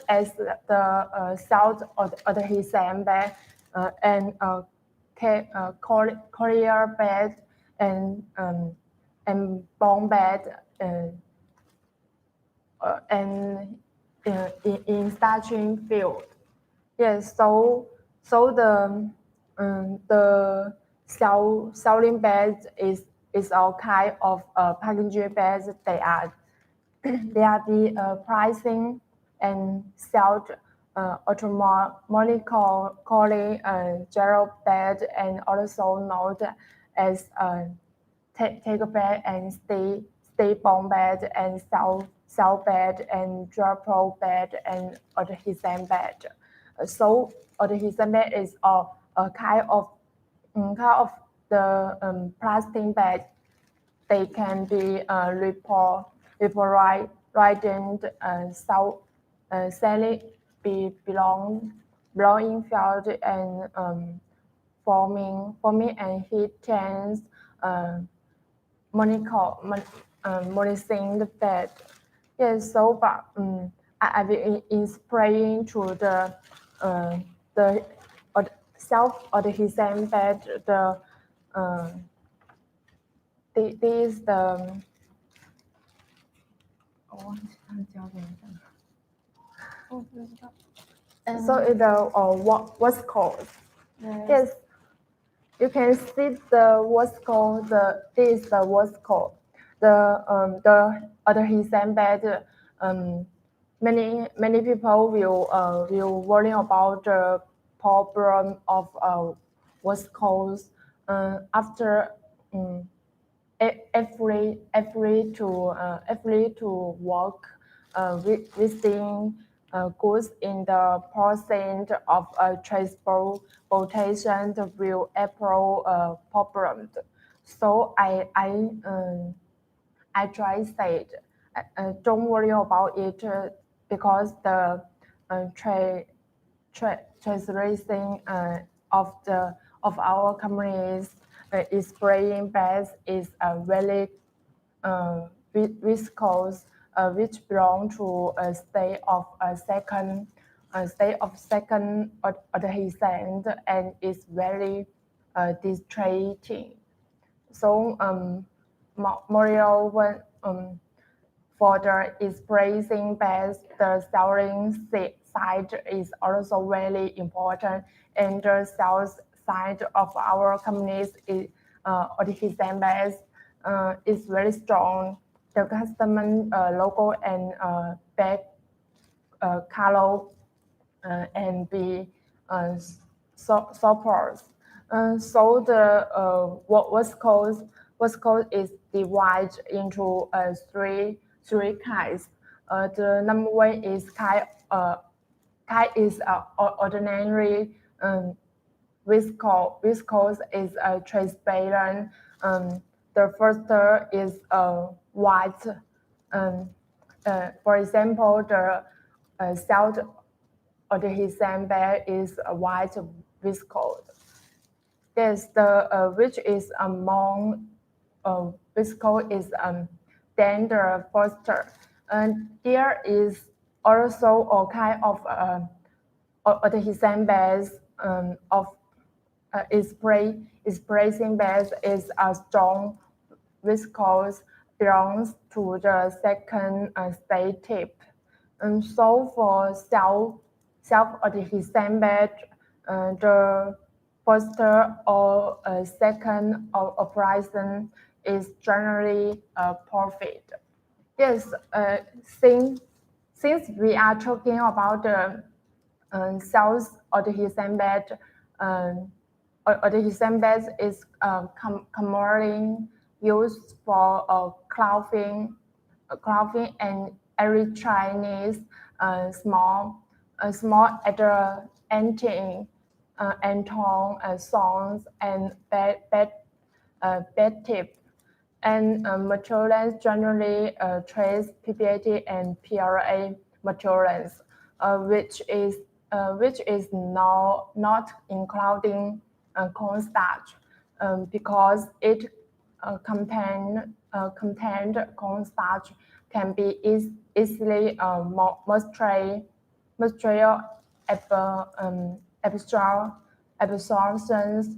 [SPEAKER 5] as the salt or the adhesive bag and courier bag and bond bag and in starching field. Yes, so the selling bags is all kind of packaging bags. They are the pricing and sold automatically gel bed and also known as take bed and stay bond bed and cell bed and drop bed and adhesive bed. So adhesive bed is a kind of the plastic bag. They can be reported selling blowing field and forming and heat tanks monitoring the bed. Yes, so but I will explain to the self-adhesive bed this the so it what's called yes. You can see the what's called this what's called the adhesive bed. Many people will worry about problem of viscose after every to work within goods in the percent of transportation will April problem. So I try said don't worry about it because the tracing of our company's is spraying base is very viscose, which belong to a state of second adhesive and is very distracting. So moreover, for the spraying base, the selling side is also very important, and the sales side of our companies is adhesive base is very strong. The customer logo and back color and be support. So the viscose is divided into three kinds. The number one is kind is ordinary viscose is transparent. The first is white. For example, the cell adhesive base is a white viscose. Yes, the which is among viscose is then the first. And there is also a kind of adhesive base of spraying base is a strong viscose belongs to the second state tip. And so for self-adhesive base, the first or second operation is generally perfect. Yes, since we are talking about the self-adhesive base, adhesive base is commonly used for clothing and electronics, small anti tone songs and bed tip. And materials generally trace PPAT and PLA materials, which is not including cornstarch, because it contained cornstarch can be easily moisture absorptions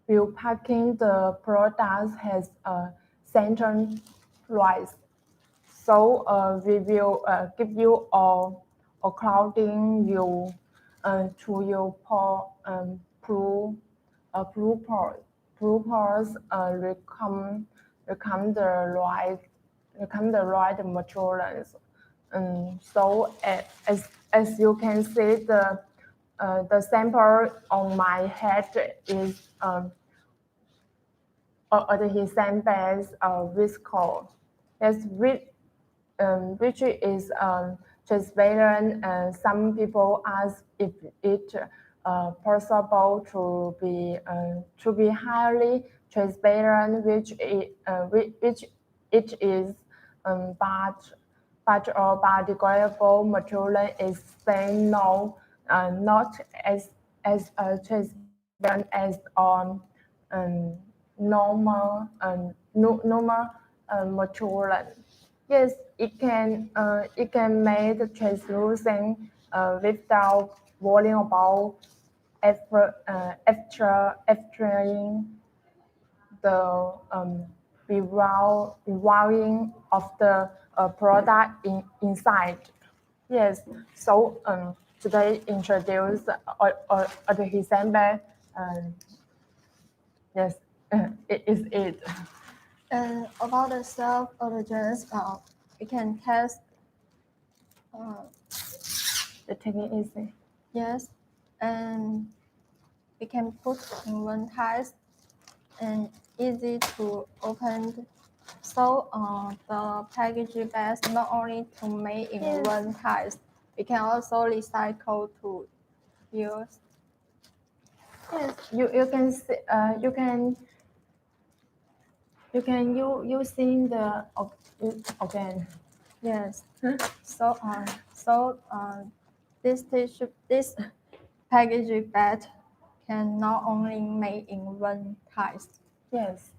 [SPEAKER 5] will packing the products has center rise. So we will give you a clouding view to your blue parts become the right materials. So as you can see, the sample on my head is adhesive base viscose. Yes, which is transparent. Some people ask if it possible to be highly transparent, which it is, but biodegradable material is saying no, not as transparent as on normal material. Yes, it can make translucent without worrying about after the rewilding of the product inside. Yes, so today introduce adhesive base. Yes, it is it.
[SPEAKER 3] And about the self-adhesive, we can test.
[SPEAKER 5] The technique is
[SPEAKER 3] Yes, and we can put in one test and easy to open. So the packaging bags not only to make in
[SPEAKER 5] Yes.
[SPEAKER 3] one test, we can also recycle to use.
[SPEAKER 5] Yes, you can see, you can using the again.
[SPEAKER 3] Yes. So this packaging bag can not only made in one test.
[SPEAKER 5] Yes.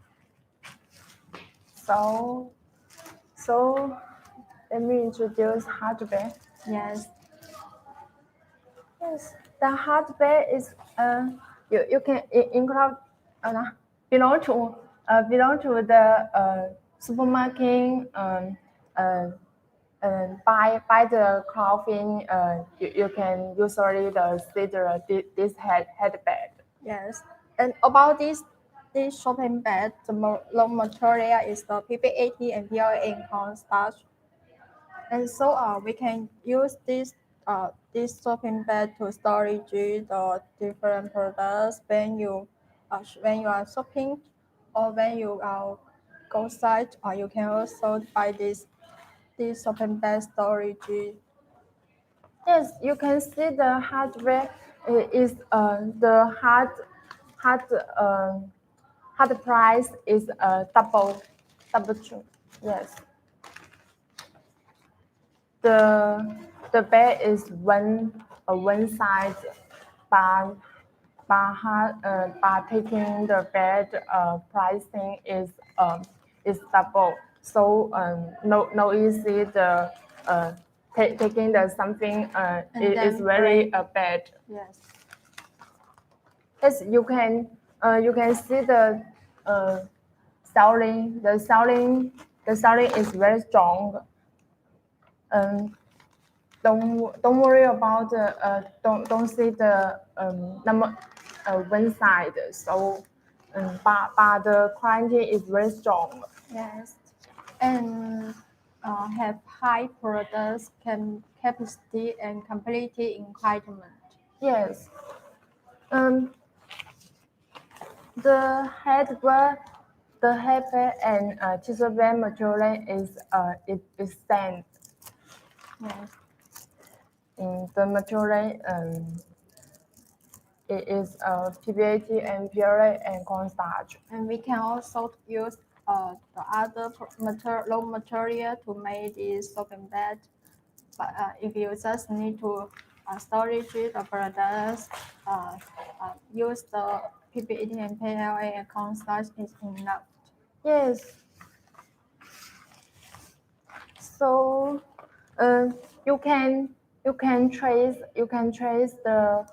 [SPEAKER 5] So let me introduce hardware.
[SPEAKER 3] Yes.
[SPEAKER 5] Yes, the hardware is you can include belong to the supermarket buy the clothing you can usually see this headband.
[SPEAKER 3] Yes. And about this shopping bag, the raw material is the PP80 and PLA in cornstarch. And so we can use this shopping bag to storage the different products when you are shopping or when you go site, or you can also buy this shopping bag storage.
[SPEAKER 5] Yes, you can see the hardware is the hard hard price is double two. Yes. The bed is one size, but by taking the bed pricing is double. So no easy the taking the something
[SPEAKER 3] And
[SPEAKER 5] is
[SPEAKER 3] then
[SPEAKER 5] very
[SPEAKER 3] bring-
[SPEAKER 5] bad.
[SPEAKER 3] Yes.
[SPEAKER 5] Yes, you can see the selling is very strong. Don't worry about don't see the number one side. So but the quality is very strong.
[SPEAKER 3] Yes. And have high products capacity and complete equipment.
[SPEAKER 5] Yes. The headband and tissue band material is sand.
[SPEAKER 3] Yes.
[SPEAKER 5] The material it is PBAT and PLA and cornstarch.
[SPEAKER 3] And we can also use the other raw material to make this soaping bed. But if you just need to storage the products, use the PPE and PLA and cornstarch is enough.
[SPEAKER 5] Yes. So you can trace the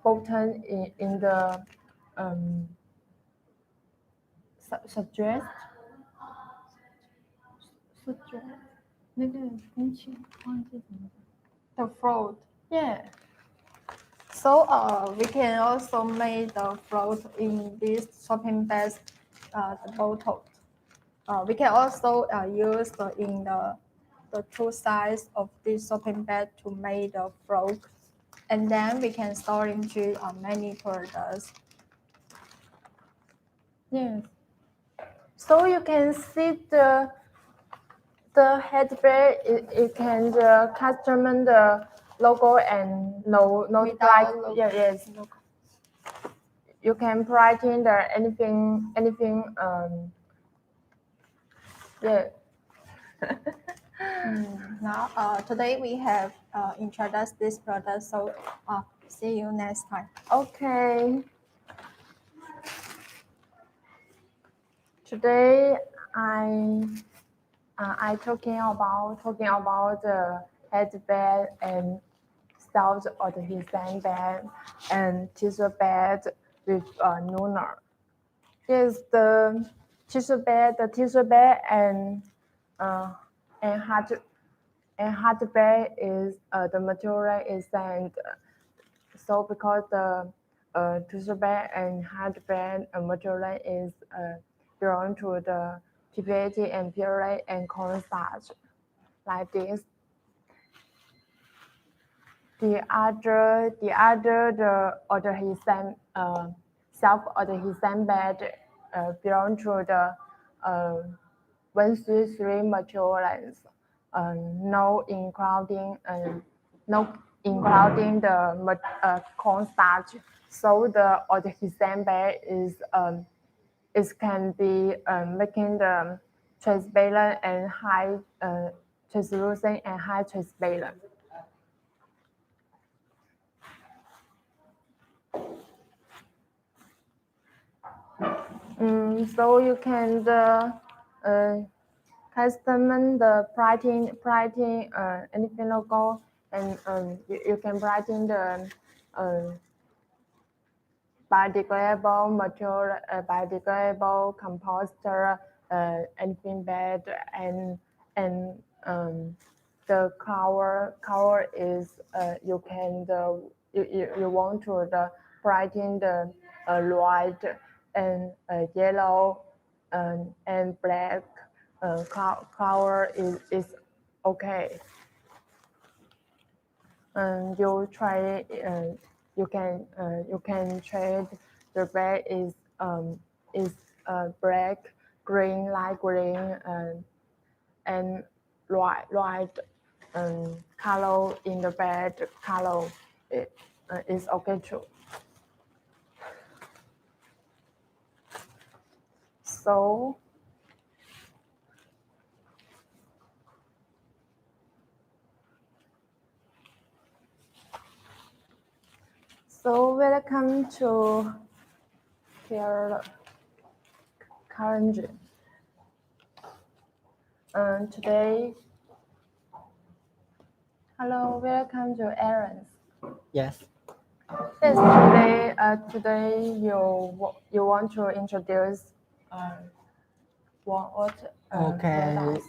[SPEAKER 5] button in the suggest 那个空气忘记怎么讲
[SPEAKER 3] The float.
[SPEAKER 5] Yeah.
[SPEAKER 3] So we can also make the float in this shopping bag, the bottle. We can also use the two sides of this shopping bag to make the float, and then we can store into many products.
[SPEAKER 5] Yes. So you can see the headband. It can customize the logo and no
[SPEAKER 3] Without
[SPEAKER 5] like
[SPEAKER 3] logo.
[SPEAKER 5] yeah yes. You can write in the anything yeah.
[SPEAKER 3] Now today we have introduced this product. So see you next time.
[SPEAKER 5] Okay. Today I talking about the headband and styles of the design band and tissue bed with Nuna. Yes, the tissue bed and hard bed is the material is sand. So because the tissue bed and hard bed material is belong to the PPAT and PLA and cornstarch like this. the adhesive self-adhesive bed belong to the 133 materials, no including the cornstarch. So the adhesive bed is can be making the transparent and high translucent and high transparent. So you can custom the pricing anything logo, and you can brighten the biodegradable material, biodegradable composter, anything bed, and the color is you can you want to the brighten the white and yellow and black color is okay. And you try you can trade the bed is black, green, light green, and white color in the bed color is okay too. So welcome to Karanji. Today, hello, welcome to Aaron's.
[SPEAKER 6] Yes.
[SPEAKER 5] Yes, today you want to introduce what
[SPEAKER 6] Okay.
[SPEAKER 5] products?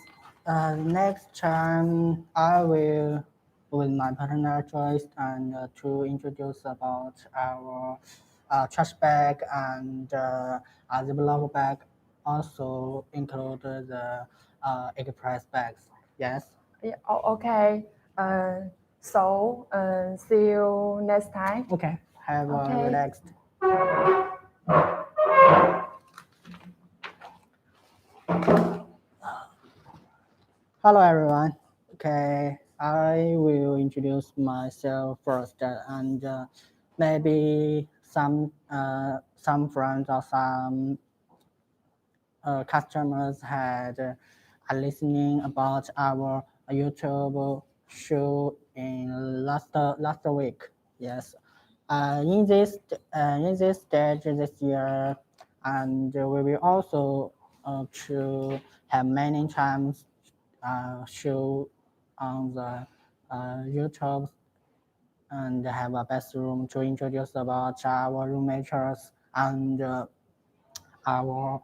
[SPEAKER 6] Next time I will, with my partner Joyce, and to introduce about our trash bag and Ziploc bag, also include the express bags. Yes.
[SPEAKER 5] Yeah, okay. So see you next time.
[SPEAKER 6] Okay. Have a
[SPEAKER 5] Okay.
[SPEAKER 6] relaxed. Hello everyone. Okay, I will introduce myself first, and maybe some friends or some customers had listening about our YouTube show in last week. Yes, in this stage this year, and we will also to have many times show on the YouTube and have a best room to introduce about our room makers and our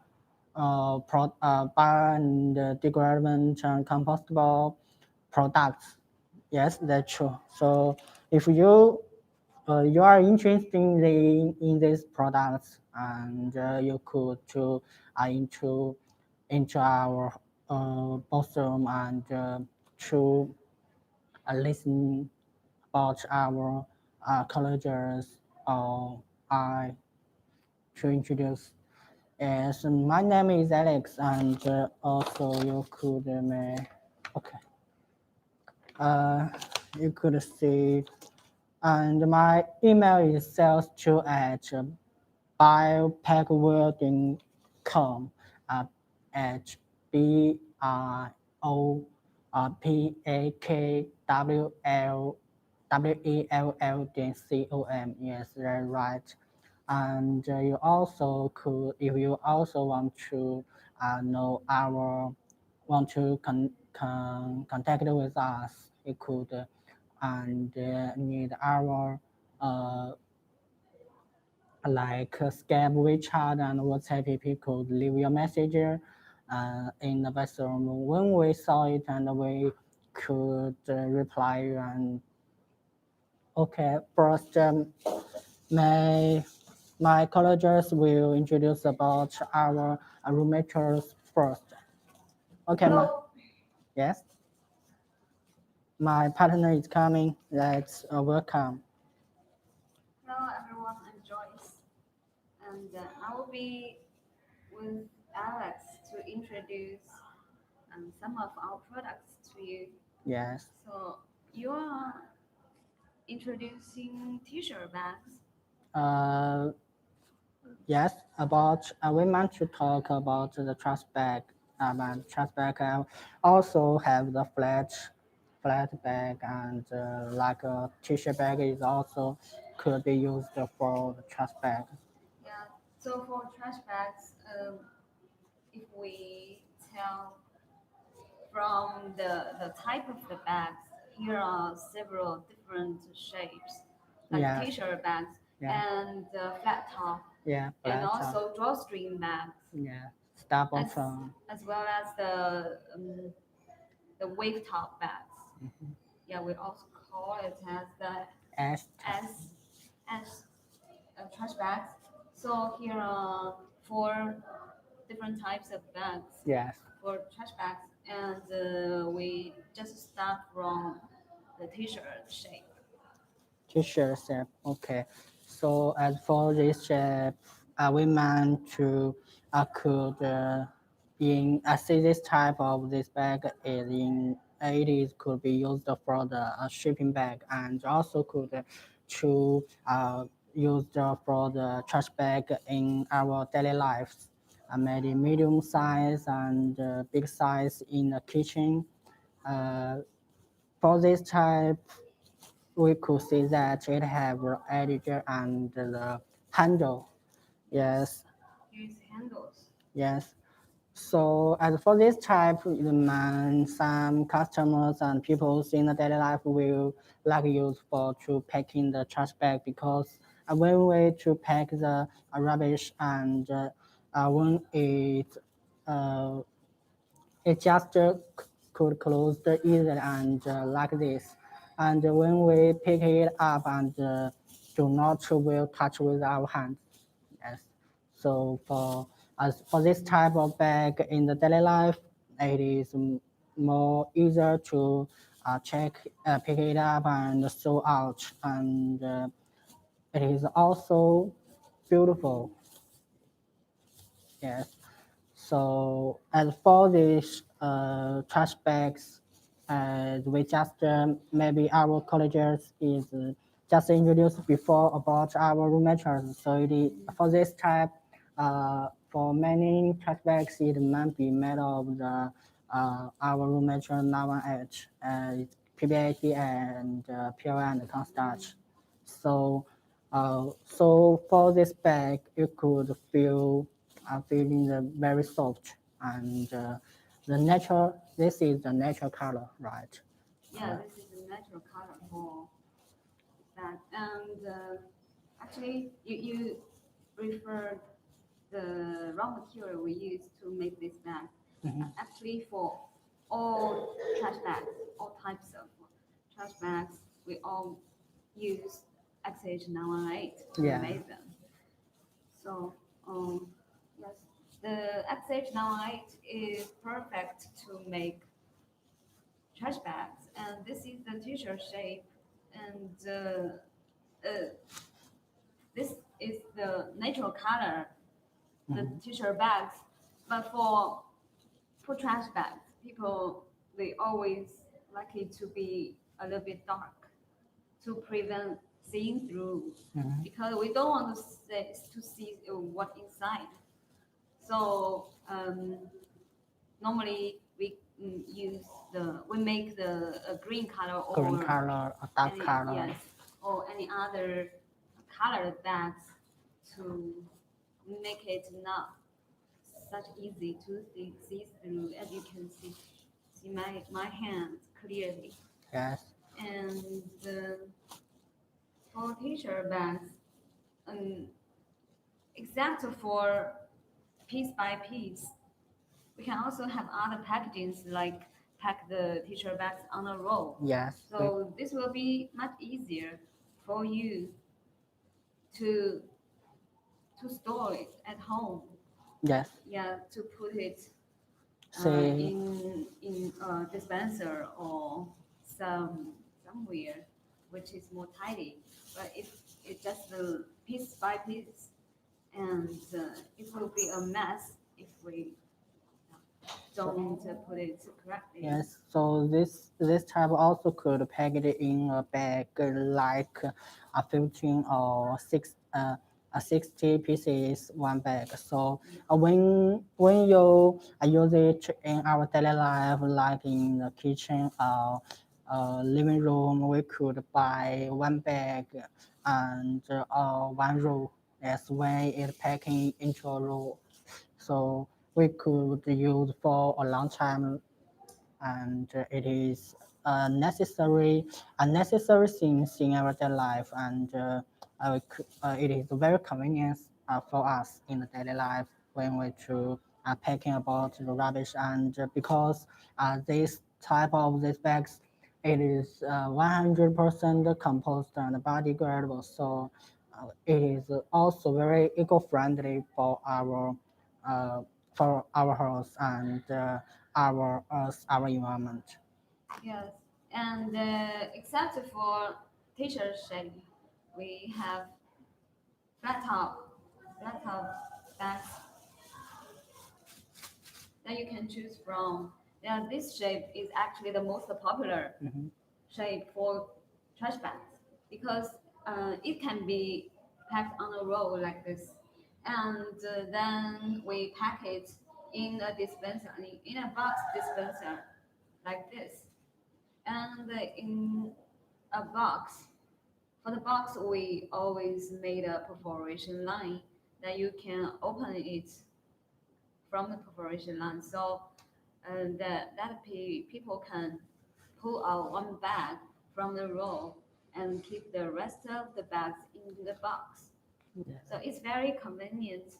[SPEAKER 6] biodegradable and compostable products. Yes, that's true. So if you are interested in these products, and you could to into our bookroom and to listen about our colleges or I to introduce. Yes, my name is Alex, and also you could okay. You could see, and my email is sales2@biopackworld.com at BIOPAKWLWELL.com. Yes, that's right. And you also could, if you also want to know want to contact with us, you could and need our like Skype, WeChat, and WhatsApp. You could leave your message in the bathroom. When we saw it, and we could reply. And okay, first my colleagues will introduce about our roommates first. Okay, yes. my partner is coming. Let's welcome.
[SPEAKER 7] Hello everyone, I'm Joyce, and I will be with Alex to introduce some of our products to you.
[SPEAKER 6] Yes.
[SPEAKER 7] So you are introducing t-shirt bags.
[SPEAKER 6] Uh, yes. About we want to talk about the trash bag. Trash bag also have the flat bag and like a t-shirt bag is also could be used for the trash bag.
[SPEAKER 7] Yeah. So for trash bags, if we tell from the type of the bags, here are several different shapes, like
[SPEAKER 6] Yes.
[SPEAKER 7] t-shirt bags
[SPEAKER 6] Yeah.
[SPEAKER 7] and flat top,
[SPEAKER 6] Yeah.
[SPEAKER 7] and
[SPEAKER 6] Flat.
[SPEAKER 7] also drawstring bags.
[SPEAKER 6] Yeah. Star
[SPEAKER 7] as,
[SPEAKER 6] bottom.
[SPEAKER 7] as well as the wave top bags. Yeah, we also call it as the
[SPEAKER 6] S.
[SPEAKER 7] as trash bags. So here are four different types of bags
[SPEAKER 6] Yes.
[SPEAKER 7] for trash bags, and we just start from the t-shirt shape.
[SPEAKER 6] T-shirt shape. Okay. So as for this shape, we meant to could in I see this type of this bag is in it is could be used for the shipping bag and also could to used for the trash bag in our daily lives. Maybe medium size and big size in the kitchen. Uh, for this type we could see that it have the editor and the handle. Yes,
[SPEAKER 7] Use handles.
[SPEAKER 6] yes. So as for this type, some customers and people in the daily life will like use for to packing the trash bag because one way to pack the rubbish and when uh, it just could close the easily and like this. And when we pick it up and do not will touch with our hands. Yes. So for as for this type of bag in the daily life, it is more easier to pick it up and throw out, and it is also beautiful. Yes. So as for these trash bags, we just maybe our colleges is just introduced before about our room matters. So it is, for this type, for many trash bags, it might be made of the our room matter 918, PBAT and PL and cornstarch. So so for this bag, you could feel feeling the very soft and the natural. This is the natural color, right?
[SPEAKER 7] Yeah, this is the natural color for that. And actually, you referred the raw material we use to make this bag. Actually, for all trash bags, all types of trash bags, we all use XH918 to
[SPEAKER 6] Yeah.
[SPEAKER 7] make them. So, yes, the XH918 is perfect to make trash bags, and this is the t-shirt shape, and this is the natural color, the t-shirt bags. But for trash bags, people they always like it to be a little bit dark to prevent seeing through, because we don't want to see what inside. So normally we make the green color or
[SPEAKER 6] Green color, a dark
[SPEAKER 7] any,
[SPEAKER 6] color.
[SPEAKER 7] yes, or any other colored bags to make it not such easy to see through. As you can see my hand clearly.
[SPEAKER 6] Yes.
[SPEAKER 7] And for t-shirt bags, except for piece by piece, we can also have other packagings like pack the t-shirt bags on a roll.
[SPEAKER 6] Yes.
[SPEAKER 7] So this will be much easier for you to store it at home.
[SPEAKER 6] Yes.
[SPEAKER 7] Yeah, to put it
[SPEAKER 6] Say
[SPEAKER 7] in a dispenser or somewhere which is more tidy, but if it's just the piece by piece, and it will be a mess if we don't put it correctly.
[SPEAKER 6] Yes, so this type also could pack it in a bag like a 15 or 60 pieces one bag. So when you use it in our daily life, like in the kitchen or living room, we could buy one bag and one roll. That's when it's packing into a roll. So we could use for a long time, and it is a necessary thing in everyday life, and it is very convenient for us in the daily life when we to packing about the rubbish, and because this type of these bags, it is 100% compost and biodegradable, so it is also very eco-friendly uh, for our health and our earth, our environment.
[SPEAKER 7] Yes, and except for t-shirt shape, we have flat top bags that you can choose from. Yeah, this shape is actually the most popular
[SPEAKER 6] Mhm.
[SPEAKER 7] shape for trash bags because it can be packed on a roll like this, and then we pack it in a dispenser, in a box dispenser like this, and in a box. For the box, we always made a perforation line that you can open it from the perforation line, so people can pull out one bag from the roll and keep the rest of the bags in the box.
[SPEAKER 6] Yeah.
[SPEAKER 7] So it's very convenient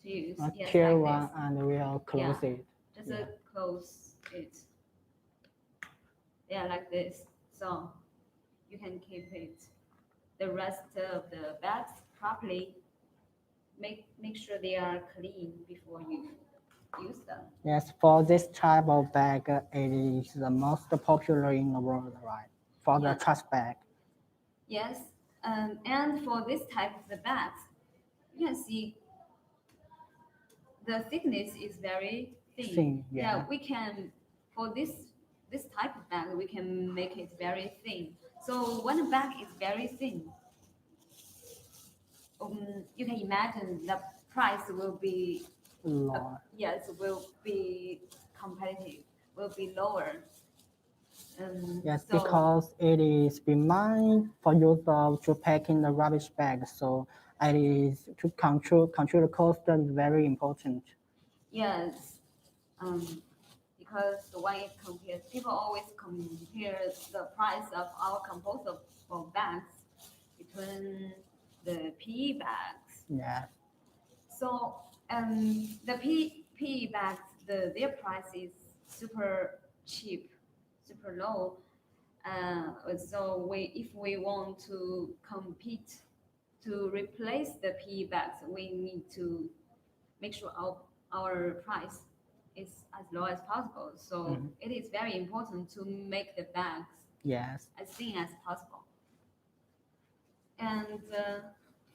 [SPEAKER 7] to use.
[SPEAKER 6] A
[SPEAKER 7] Yes,
[SPEAKER 6] tier
[SPEAKER 7] like
[SPEAKER 6] one,
[SPEAKER 7] this.
[SPEAKER 6] and we'll close
[SPEAKER 7] Yeah.
[SPEAKER 6] it.
[SPEAKER 7] Just
[SPEAKER 6] Yeah.
[SPEAKER 7] close it. Yeah, like this. So you can keep it the rest of the bags properly. Make sure they are clean before you use them.
[SPEAKER 6] Yes, for this type of bag, it is the most popular in the world, right? For the
[SPEAKER 7] Yeah.
[SPEAKER 6] trash bag.
[SPEAKER 7] Yes, and for this type of the bags, you can see the thickness is very thin.
[SPEAKER 6] Thin, yeah.
[SPEAKER 7] We can for this type of bag we can make it very thin. So when the bag is very thin, you can imagine the price will be
[SPEAKER 6] Lower.
[SPEAKER 7] yes will be competitive, will be lower.
[SPEAKER 6] Yes,
[SPEAKER 7] So
[SPEAKER 6] because it is designed for use of to pack in the rubbish bag, so it is to control the cost is very important.
[SPEAKER 7] yes, because when it compares, people always compare the price of our compostable bags between the PE bags.
[SPEAKER 6] Yeah.
[SPEAKER 7] So the PE bags, their price is super cheap, super low. So if we want to compete to replace the PE bags, we need to make sure our price is as low as possible. So it is very important to make the bags
[SPEAKER 6] Yes.
[SPEAKER 7] as thin as possible. And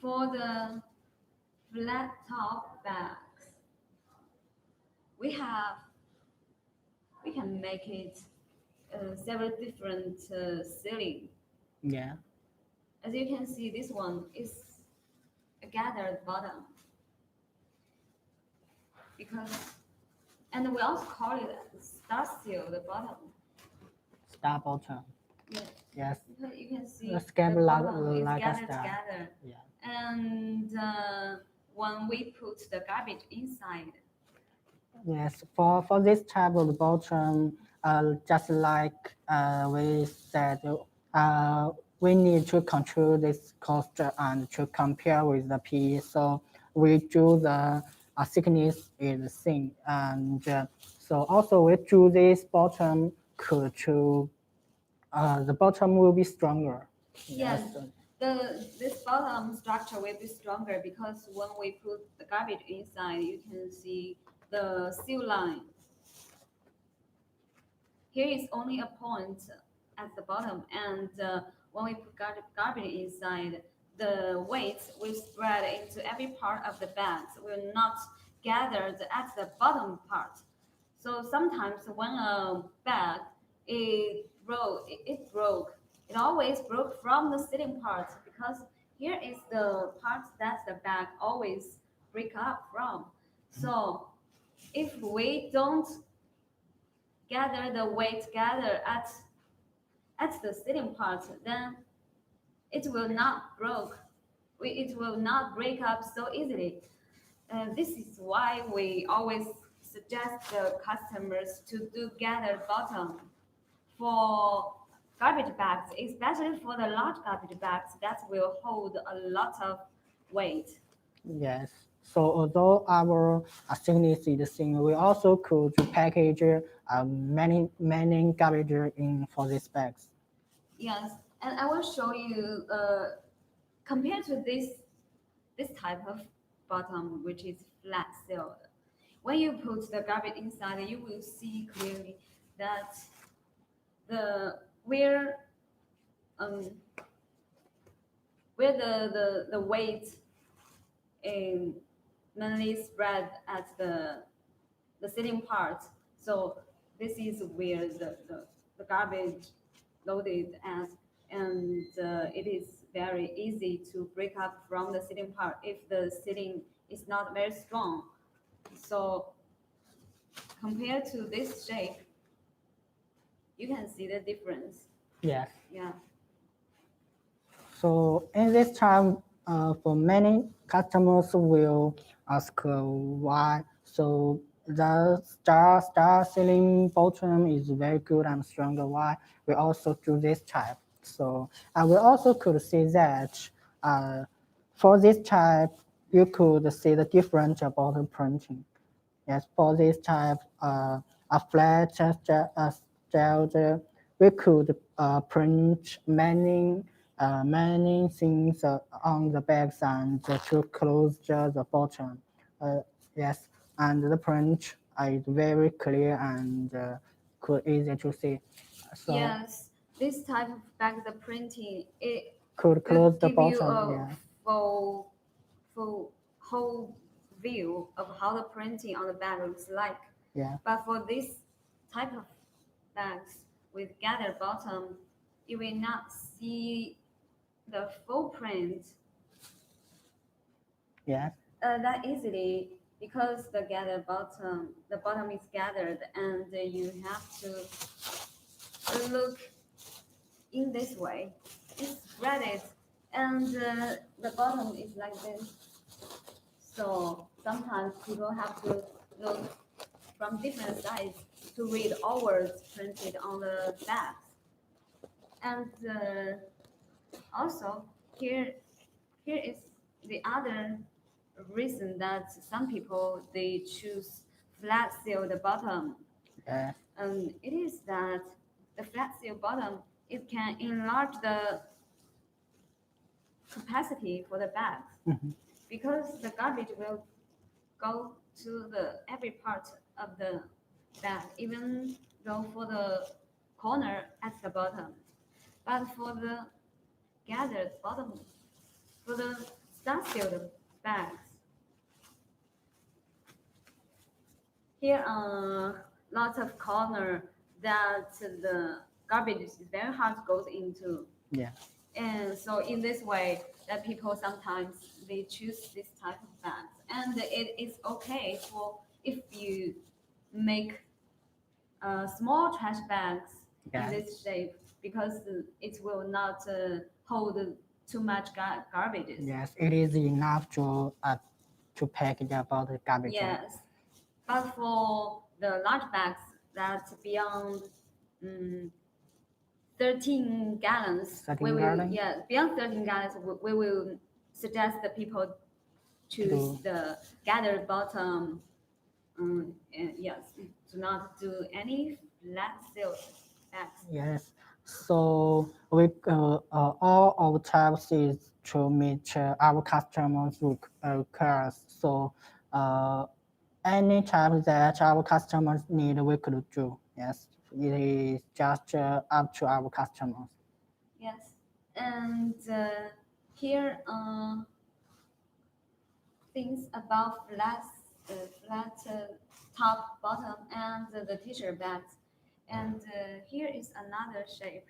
[SPEAKER 7] for the flat top bags, we can make it several different sealing.
[SPEAKER 6] Yeah.
[SPEAKER 7] As you can see, this one is a gathered bottom because, and we also call it star seal the bottom.
[SPEAKER 6] Star bottom.
[SPEAKER 7] Yeah.
[SPEAKER 6] Yes.
[SPEAKER 7] Because you can see
[SPEAKER 6] The scab
[SPEAKER 7] the
[SPEAKER 6] like,
[SPEAKER 7] bottom is
[SPEAKER 6] like a
[SPEAKER 7] gathered
[SPEAKER 6] star.
[SPEAKER 7] together.
[SPEAKER 6] Yeah.
[SPEAKER 7] And when we put the garbage inside,
[SPEAKER 6] Yes, for this type of bottom, just like we said, we need to control this cost and to compare with the PE. So we do the thickness is thin, and so also we do this bottom could to the bottom will be stronger.
[SPEAKER 7] yes, this bottom structure will be stronger because when we put the garbage inside, you can see the seal line. here is only a point at the bottom, and when we put garbage inside, the weight will spread into every part of the bag, will not gathered at the bottom part. So sometimes when a bag it always broke from the sitting part, because here is the part that the bag always break up from. So if we don't gather the weight together at the sitting part, then it will not it will not break up so easily. This is why we always suggest the customers to do gather bottom for garbage bags, especially for the large garbage bags that will hold a lot of weight.
[SPEAKER 6] Yes. So although our thickness is the same, we also could package many garbage in for these bags.
[SPEAKER 7] Yes, and I will show you compared to this type of bottom, which is flat sealed. When you put the garbage inside, you will see clearly that the um where the weight in mainly spread at the sitting part. So this is where the garbage loaded at, and it is very easy to break up from the sitting part if the sitting is not very strong. So compared to this shape, you can see the difference.
[SPEAKER 6] Yes.
[SPEAKER 7] Yeah.
[SPEAKER 6] So in this time, for many customers will ask why. So the star ceiling bottom is very good and stronger. Why we also do this type? So we also could see that for this type, you could see the difference about the printing. Yes, for this type, a flat style, we could print many things on the bags and to close the bottom. Yes, and the print is very clear and could easy to see. So
[SPEAKER 7] Yes, this type of bag, the printing, it
[SPEAKER 6] could
[SPEAKER 7] will
[SPEAKER 6] close the
[SPEAKER 7] give you
[SPEAKER 6] bottom.
[SPEAKER 7] a
[SPEAKER 6] Yeah.
[SPEAKER 7] full whole view of how the printing on the bag looks like.
[SPEAKER 6] Yeah.
[SPEAKER 7] But for this type of bags with gathered bottom, you will not see the full print
[SPEAKER 6] Yeah.
[SPEAKER 7] that easily, because the bottom is gathered, and you have to look in this way. It's spread, and the bottom is like this. So sometimes people have to look from different sides to read all words printed on the bags. And also here is the other reason that some people they choose flat sealed bottom.
[SPEAKER 6] Yeah.
[SPEAKER 7] It is that the flat seal bottom, it can enlarge the capacity for the bags, because the garbage will go to the every part of the bag, even though for the corner at the bottom. But for the gathered bottom, for the star sealed bags, here are lots of corner that the garbage is very hard to go into.
[SPEAKER 6] Yeah.
[SPEAKER 7] And so in this way, that people sometimes they choose this type of bags, and it is okay for if you make small trash bags
[SPEAKER 6] Yeah.
[SPEAKER 7] in this shape, because it will not hold too much garbage.
[SPEAKER 6] Yes, it is enough to package about the garbage.
[SPEAKER 7] Yes, but for the large bags that beyond 13 gallons,
[SPEAKER 6] 13 gallons?
[SPEAKER 7] beyond 13 gallons, we will suggest the people choose the gathered bottom. Yes, do not do any flat seal bags.
[SPEAKER 6] Yes. So we all our types is to meet our customers' requests. So any type that our customers need, we could do. Yes. it is just up to our customers.
[SPEAKER 7] Yes, and here things about flat top, bottom, and the t-shirt bags. And here is another shape.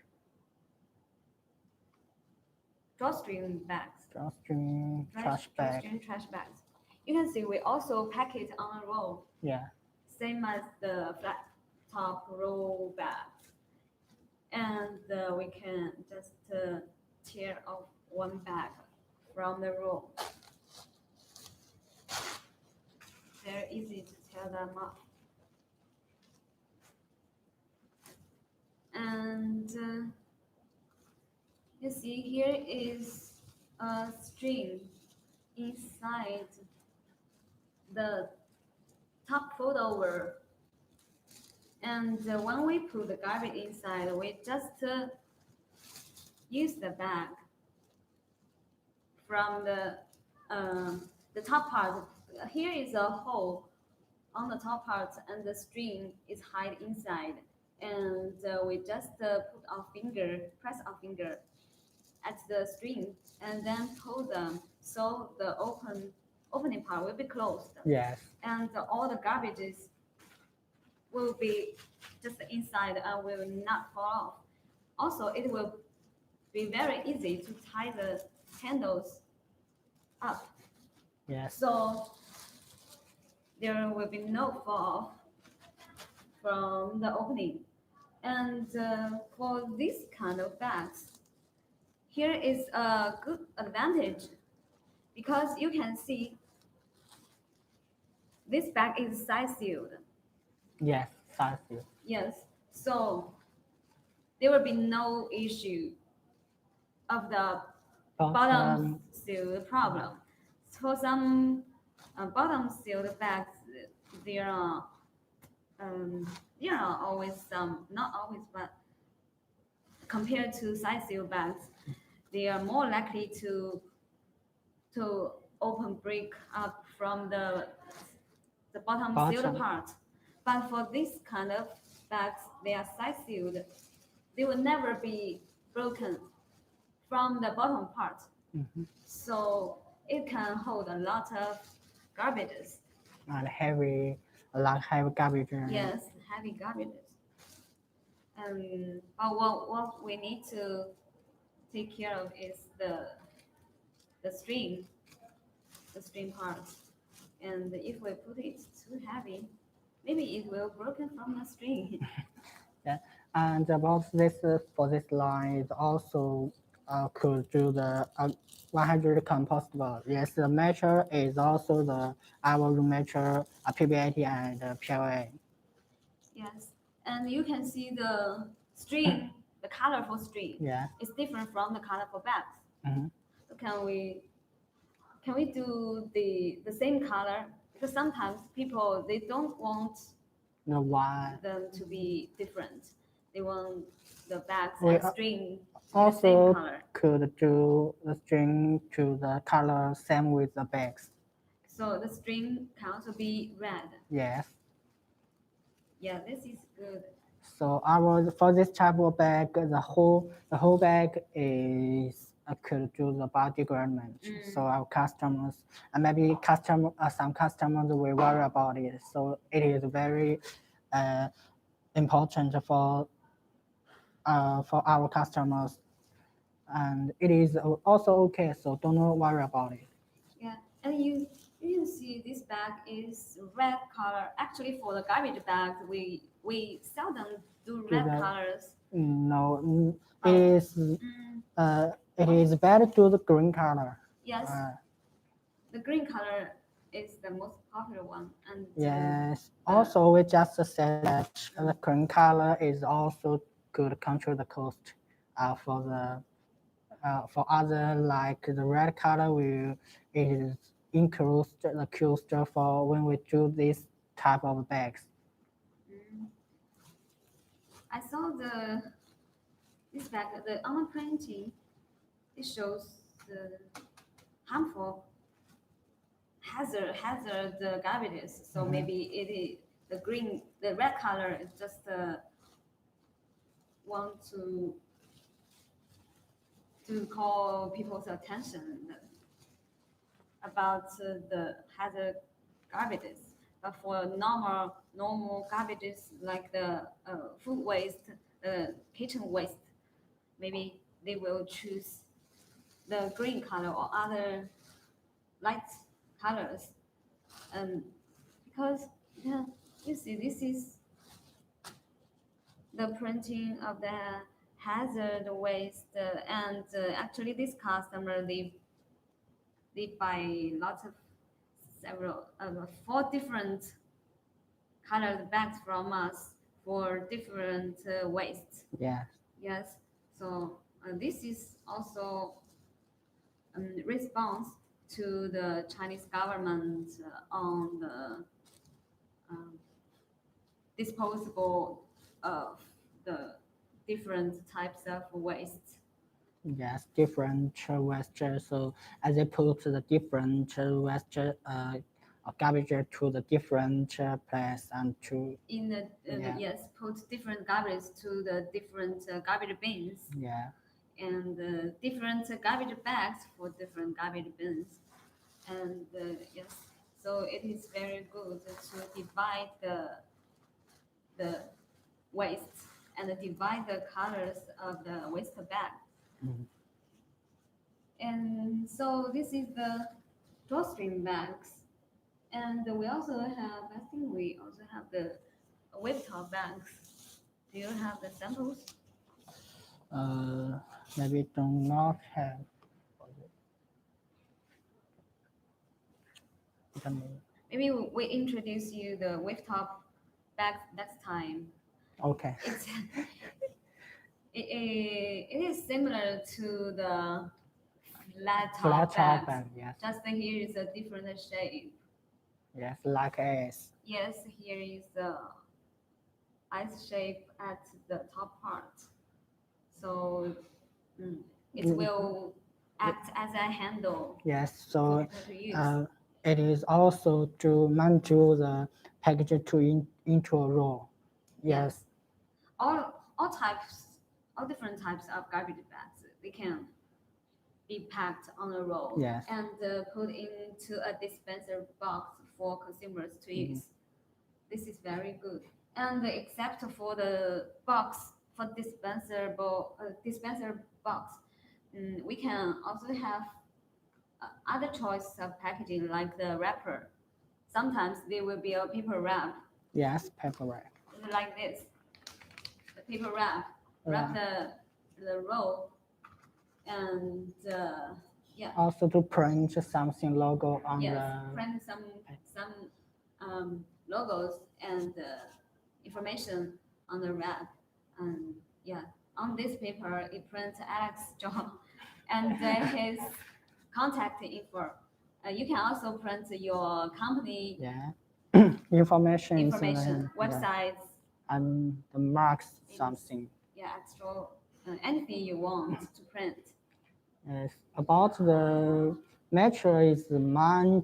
[SPEAKER 7] Drawstring bags.
[SPEAKER 6] Drawstring trash bag.
[SPEAKER 7] Drawstring trash bags. You can see we also pack it on a roll.
[SPEAKER 6] Yeah.
[SPEAKER 7] Same as the flat top roll bags. And we can just tear off one bag from the roll. Very easy to tear them off. And you see here is a string inside the top fold over. And when we put the garbage inside, we just use the bag from the top part. Here is a hole on the top part, and the string is hide inside. And we just put our finger, press our finger at the string, and then pull them so the opening part will be closed.
[SPEAKER 6] Yes.
[SPEAKER 7] And all the garbages will be just inside and will not fall off. Also, it will be very easy to tie the handles up.
[SPEAKER 6] Yes.
[SPEAKER 7] So there will be no fall from the opening. And for this kind of bags, here is a good advantage because you can see this bag is size sealed.
[SPEAKER 6] Yes, size sealed.
[SPEAKER 7] Yes, so there will be no issue of the bottom sealed problem. For some bottom sealed bags, there are always some, not always, but compared to side seal bags, they are more likely to break up from the bottom sealed part. But for this kind of bags, they are side sealed. They will never be broken from the bottom part.
[SPEAKER 6] Mm-hmm.
[SPEAKER 7] So it can hold a lot of garbages.
[SPEAKER 6] And heavy garbage.
[SPEAKER 7] Yes, heavy garbages. But what we need to take care of is the string part. And if we put it too heavy, maybe it will broken from the string.
[SPEAKER 6] Yeah, and about this for this line, it also could do the 100 compostable. Yes, the measure is also the our room measure PBAT and PLA.
[SPEAKER 7] Yes, and you can see the string, the colorful string.
[SPEAKER 6] Yeah.
[SPEAKER 7] It's different from the colorful bags.
[SPEAKER 6] Mm-hmm.
[SPEAKER 7] So can we do the same color? Because sometimes people they don't want them to be different. They want the bags and string the same color.
[SPEAKER 6] Could do the string to the color same with the bags.
[SPEAKER 7] So the string can also be red.
[SPEAKER 6] Yes.
[SPEAKER 7] Yeah, this is good.
[SPEAKER 6] So for this type of bag, the whole bag is could do the biodegradable. So our customers and maybe some customers will worry about it. So it is very important for our customers, and it is also okay. So don't worry about it.
[SPEAKER 7] Yeah, and you can see this bag is red color. Actually, for the garbage bags, we seldom do red colors.
[SPEAKER 6] No, it is better to the green color.
[SPEAKER 7] Yes, the green color is the most popular one. And
[SPEAKER 6] yes, also we just said that the green color is also could control the cost. For other like the red color, it is increase the cost for when we do this type of bags.
[SPEAKER 7] I saw this bag, on the printing, it shows the harmful hazard garbages. So maybe it is the red color is just want to call people's attention about the hazard garbages. But for normal garbages like the food waste, kitchen waste, maybe they will choose the green color or other light colors. Because yeah, you see, this is the printing of the hazard waste, and actually this customer they buy lots of several 4 different colored bags from us for different wastes.
[SPEAKER 6] Yes.
[SPEAKER 7] Yes, so this is also response to the Chinese government on the disposable of the different types of waste.
[SPEAKER 6] Yes, different waste. So as they put the different waste garbage to the different place and to
[SPEAKER 7] In the
[SPEAKER 6] Yeah.
[SPEAKER 7] yes, put different garbage to the different garbage bins
[SPEAKER 6] yeah.
[SPEAKER 7] and different garbage bags for different garbage bins. And yes, so it is very good to divide the waste and divide the colors of the waste bag.
[SPEAKER 6] Mhm.
[SPEAKER 7] And so this is the drawstring bags. And we also have, I think we also have the wave top bags. Do you have the samples?
[SPEAKER 6] Maybe do not have.
[SPEAKER 7] Maybe we introduce you the wave top bags next time.
[SPEAKER 6] Okay.
[SPEAKER 7] It's it is similar to the flat top bags.
[SPEAKER 6] bag, yes.
[SPEAKER 7] Just here is a different shape.
[SPEAKER 6] Yes, like S.
[SPEAKER 7] Yes, here is the ice shape at the top part. So it will act as a handle
[SPEAKER 6] Yes,
[SPEAKER 7] for
[SPEAKER 6] so
[SPEAKER 7] people to use.
[SPEAKER 6] it is also to manage the package into a roll. Yes.
[SPEAKER 7] All different types of garbage bags, they can be packed on a roll
[SPEAKER 6] Yes.
[SPEAKER 7] and put into a dispenser box for consumers to use. This is very good. And except for the box, for dispenser box, we can also have other choices of packaging like the wrapper. Sometimes there will be a paper wrap
[SPEAKER 6] Yes, paper wrap.
[SPEAKER 7] like this. The paper wrap the roll, and yeah.
[SPEAKER 6] Also to print something logo on
[SPEAKER 7] Yes,
[SPEAKER 6] the.
[SPEAKER 7] print some logos and information on the wrap, and yeah, on this paper it prints Alex John and his contact info. You can also print your company
[SPEAKER 6] Information,
[SPEAKER 7] websites,
[SPEAKER 6] and the marks something.
[SPEAKER 7] yeah, extra anything you want to print.
[SPEAKER 6] Yes, about the material is mine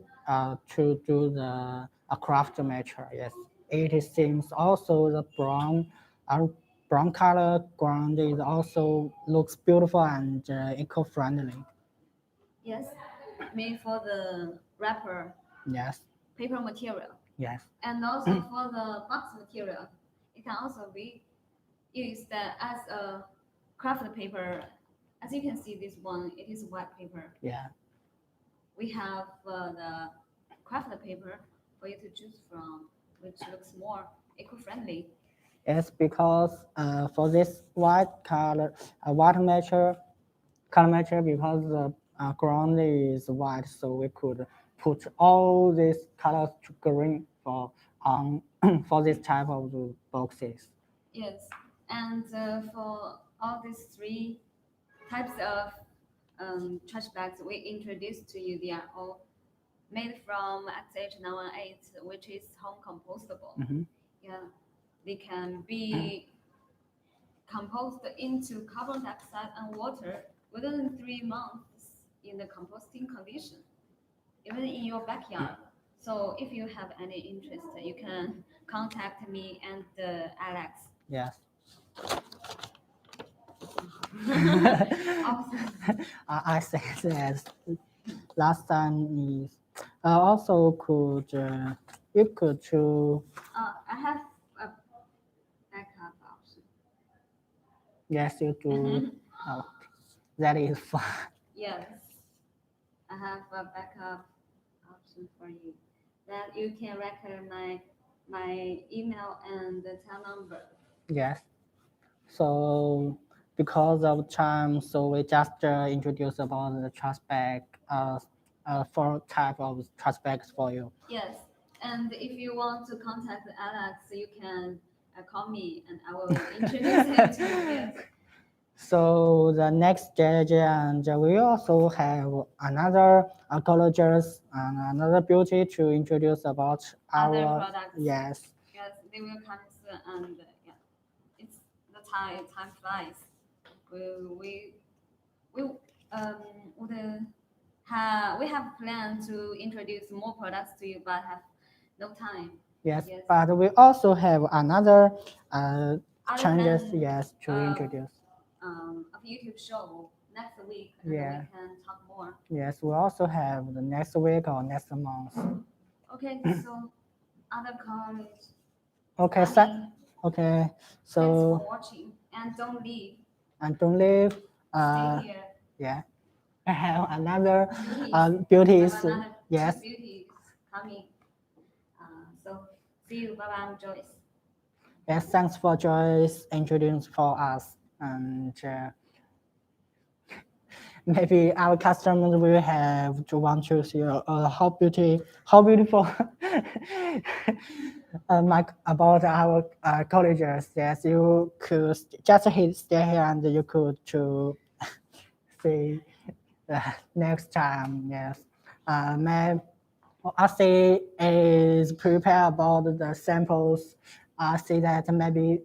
[SPEAKER 6] to do the craft material. Yes, it seems also the brown color ground is also looks beautiful and eco-friendly.
[SPEAKER 7] Yes, made for the wrapper.
[SPEAKER 6] Yes.
[SPEAKER 7] Paper material.
[SPEAKER 6] Yes.
[SPEAKER 7] And also for the box material, it can also be used as a craft paper. As you can see, this one, it is white paper.
[SPEAKER 6] Yeah.
[SPEAKER 7] We have the craft paper for you to choose from, which looks more eco-friendly.
[SPEAKER 6] Yes, because for this white color material, because the ground is white, so we could put all these colors to green for for this type of boxes.
[SPEAKER 7] Yes, and for all these 3 types of trash bags we introduced to you, they are all made from XH918, which is home compostable. Yeah, they can be composted into carbon dioxide and water within 3 months in the composting condition, even in your backyard. So if you have any interest, you can contact me and Alex.
[SPEAKER 6] Yes. I say that last time is also could you could choose.
[SPEAKER 7] I have a backup option.
[SPEAKER 6] Yes, you do. Oh, that is fun.
[SPEAKER 7] Yes, I have a backup option for you. That you can record my email and the cell number.
[SPEAKER 6] Yes. So because of time, so we just introduce about the trash bag, four type of trash bags for you.
[SPEAKER 7] Yes, and if you want to contact Alex, you can call me and I will introduce him to you. Yes.
[SPEAKER 6] So the next stage, and we also have another colleges and another beauty to introduce about
[SPEAKER 7] Other
[SPEAKER 6] our
[SPEAKER 7] products.
[SPEAKER 6] yes.
[SPEAKER 7] Yes, they will come soon, and yeah, it's the time flies. We we have planned to introduce more products to you, but have no time.
[SPEAKER 6] Yes,
[SPEAKER 7] Yes.
[SPEAKER 6] but we also have another
[SPEAKER 7] Other
[SPEAKER 6] changes,
[SPEAKER 7] than,
[SPEAKER 6] yes, to introduce.
[SPEAKER 7] A YouTube show next week, and
[SPEAKER 6] Yeah.
[SPEAKER 7] we can talk more.
[SPEAKER 6] Yes, we also have the next week or next month.
[SPEAKER 7] Okay, so other comments.
[SPEAKER 6] Okay, okay,
[SPEAKER 7] Thanks
[SPEAKER 6] so
[SPEAKER 7] for watching, and don't leave.
[SPEAKER 6] and don't leave.
[SPEAKER 7] Stay here.
[SPEAKER 6] Yeah, I have another
[SPEAKER 7] Beauties.
[SPEAKER 6] beauties.
[SPEAKER 7] Have another
[SPEAKER 6] Yes,
[SPEAKER 7] two beauties coming. So see you. Bye bye. I'm Joyce.
[SPEAKER 6] yes. Thanks for Joyce introducing for us, and maybe our customers will have to want to see how beautiful. About our colleges, yes, you could just stay here and you could to see next time. Yes, may I see is prepare about the samples. I see that maybe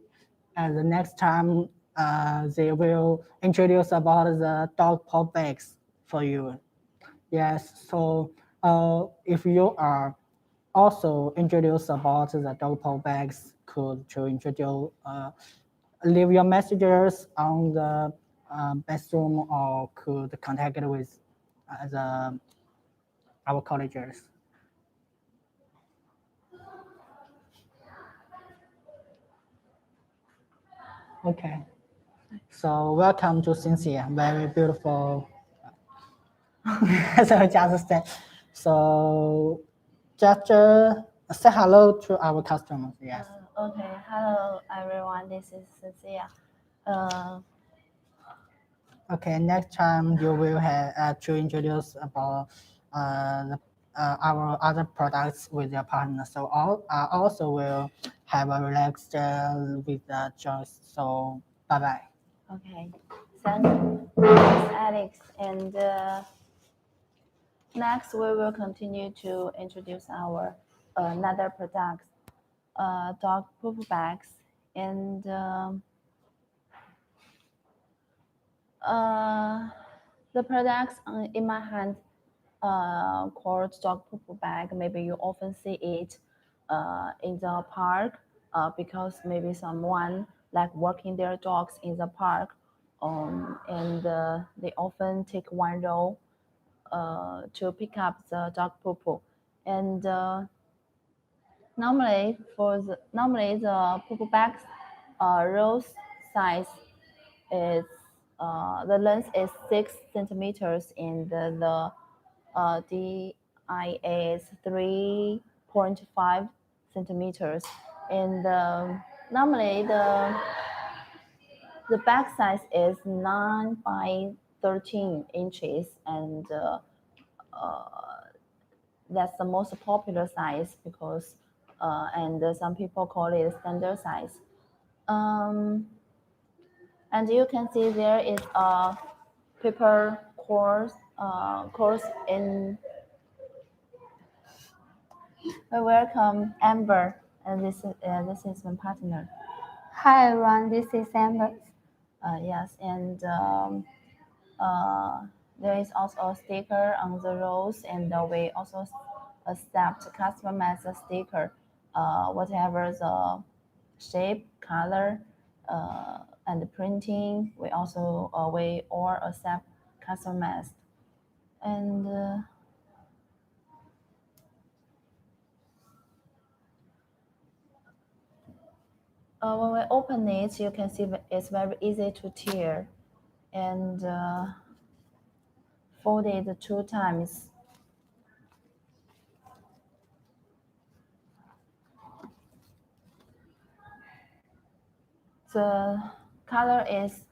[SPEAKER 6] the next time they will introduce about the dog paw bags for you. Yes, so if you are also introduce about the dog paw bags, could to introduce leave your messages on the bathroom or could contact with our colleges. Okay. So welcome to Cynthia, very beautiful. So just say, so just say hello to our customers. Yes.
[SPEAKER 2] Okay, hello everyone. This is Cecilia.
[SPEAKER 6] Okay. Next time you will have to introduce about our other products with your partner. So also will have a relaxed with Joyce. So bye bye.
[SPEAKER 2] Okay, thanks, Alex. And next, we will continue to introduce our another products, dog poop bags, and the products in my hand called dog poop bag. Maybe you often see it in the park because maybe someone like walking their dogs in the park, and they often take one row to pick up the dog poo. And normally the poo bags roll size is the length is 6 centimeters and the DI is 3.5 centimeters. And normally the bag size is 9 by 13 inches, and that's the most popular size because and some people call it standard size. And you can see there is a paper course in. Welcome, Amber, and this is my partner.
[SPEAKER 8] Hi everyone, this is Amber.
[SPEAKER 2] Yes, and there is also a sticker on the rolls, and we also accept customize the sticker, whatever the shape, color, and printing. We also we all accept customized. And when we open it, you can see it's very easy to tear and fold it 2 times. The color is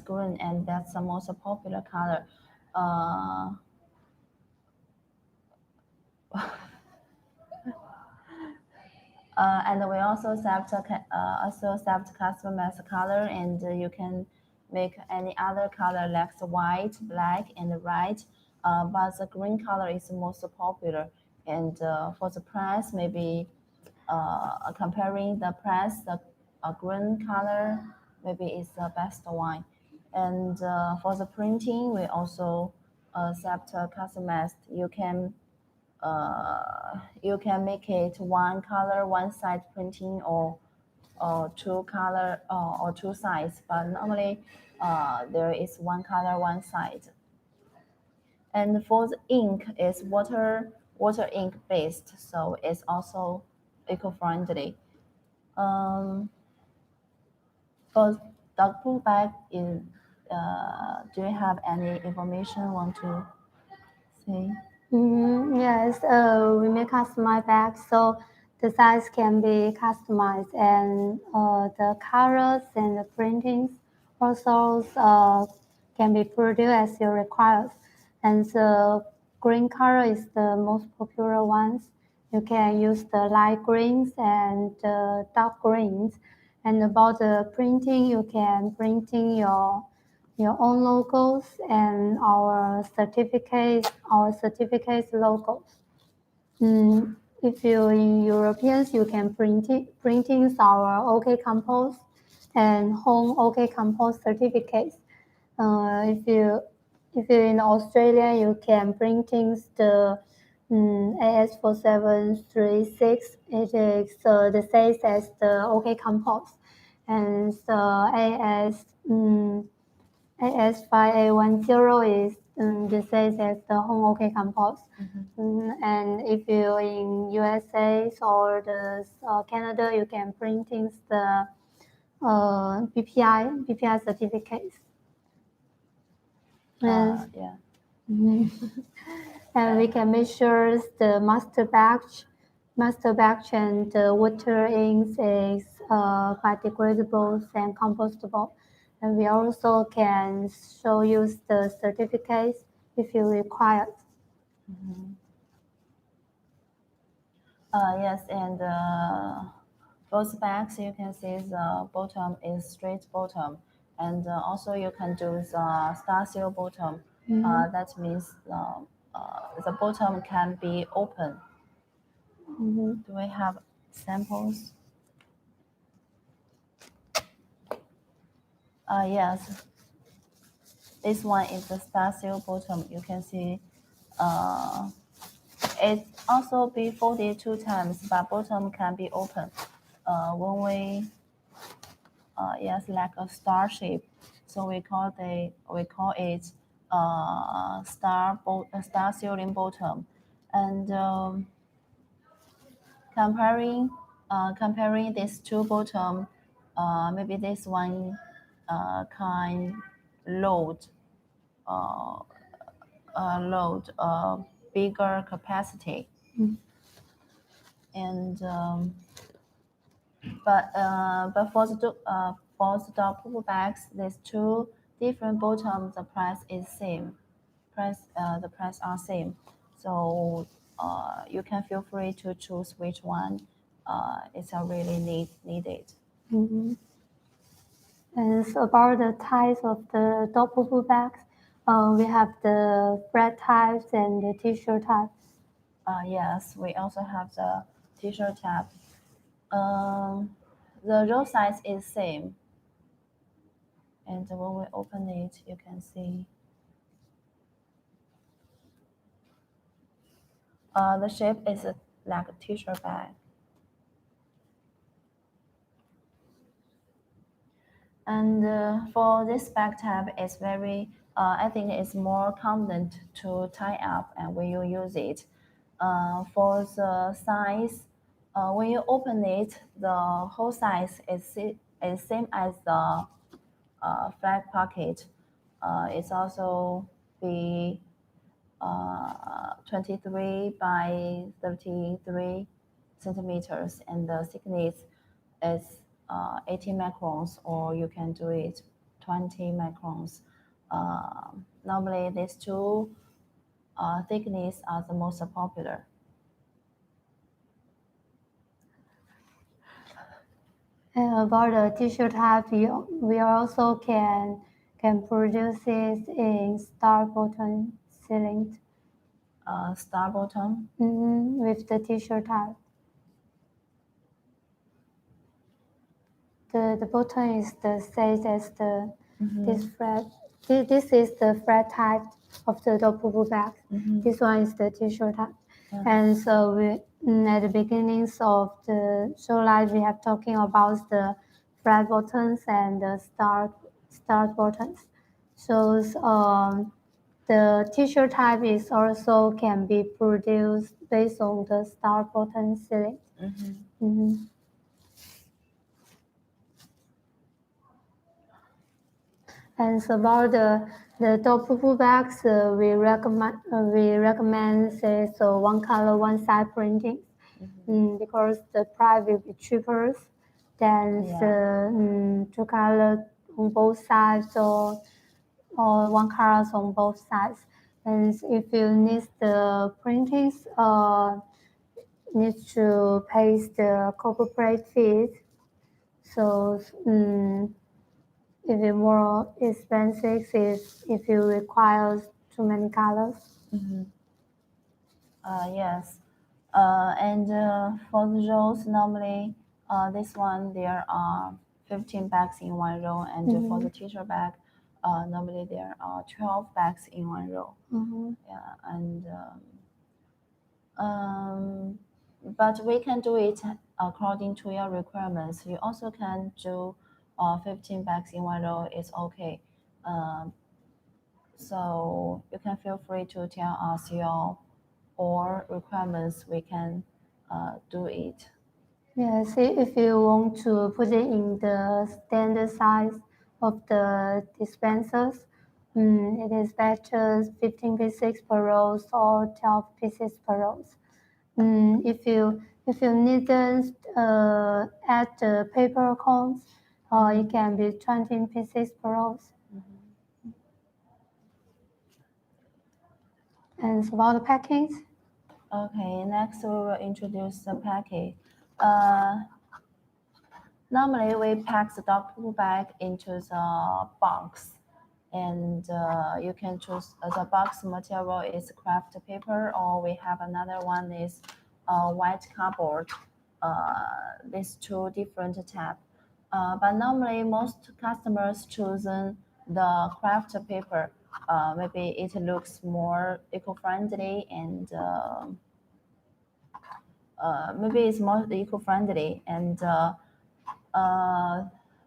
[SPEAKER 2] green, and that's the most popular color. And we also accept customized color, and you can make any other color like the white, black, and red. But the green color is most popular. And for the price, maybe comparing the price, the green color maybe is the best one. And for the printing, we also accept customized. You can make it one color, one side printing, or 2 color or 2 sides. But normally there is 1 color, 1 side. And for the ink, is water ink based, so it's also eco-friendly. For dog poop bag, do you have any information want to say?
[SPEAKER 8] Yes, we make customized bags, so the size can be customized, and the colors and the printings also can be produced as you require. And the green color is the most popular ones. You can use the light greens and dark greens. And about the printing, you can printing your own logos and our certificates logos. If you in Europeans, you can printing our OK Compost and home OK Compost certificates. If you in Australia, you can printing the AS4736. It is the same as the OK Compost, and the AS5810 is the same as the home OK Compost. And if you in USA or the Canada, you can printing the BPI certificates. And, and we can measure the master batch and the water inks is biodegradable and compostable. And we also can show you the certificates if you require.
[SPEAKER 2] Yes, and both bags you can see the bottom is straight bottom, and also you can do the star seal bottom. That means the bottom can be open. Do we have samples? Yes. This one is the star seal bottom. You can see it also be folded 2 times, but bottom can be open. When we yes, like a star shape, so we call it star sealing bottom. And comparing these 2 bottom, maybe this one can load bigger capacity. And but for the dog poop bags, there's 2 different bottoms. The price is same. The price are same. So you can feel free to choose which one is really needed.
[SPEAKER 8] And so about the types of the dog poop bags, we have the flat types and the t-shirt types.
[SPEAKER 2] Yes, we also have the t-shirt type. The roll size is same. And when we open it, you can see the shape is like a t-shirt bag. And for this bag tab, it's very, I think it's more convenient to tie up and when you use it. For the size, when you open it, the whole size is same as the flat pocket. It's also be 23 by 33 centimeters, and the thickness is 18 microns, or you can do it 20 microns. Normally, these two thickness are the most popular.
[SPEAKER 8] About the t-shirt type, we also can produce it in star button sealing
[SPEAKER 2] Star bottom.
[SPEAKER 8] with the t-shirt type. The button is the same as the this flat. This is the flat type of the double bag. This one is the t-shirt type. And so we at the beginnings of the show live, we have talking about the flat buttons and the star buttons. So the t-shirt type is also can be produced based on the star button sealing. And so about the double bags, we recommend say so one color, one size printing, because the price will be cheaper than the two color on both sides or one color on both sides. And if you need the printings, need to pay the corporate fees. So if it's more expensive if you require too many colors.
[SPEAKER 2] Yes. And for the rows, normally this one there are 15 bags in one row, and for the t-shirt bag, normally there are 12 bags in one row. Yeah, and but we can do it according to your requirements. You also can do 15 bags in one row. It's okay. So you can feel free to tell us your requirements. We can do it.
[SPEAKER 8] Yes, if you want to put it in the standard size of the dispensers, it is better 15 pieces per row or 12 pieces per row. If you need to add the paper cones, it can be 20 pieces per row. And it's about the packings.
[SPEAKER 2] Okay, next we will introduce the package. Normally we pack the dog poop bag into the box, and you can choose the box material is craft paper, or we have another one is white cardboard. These two different type. But normally most customers choosing the craft paper. Maybe it looks more eco-friendly, and maybe it's more eco-friendly. And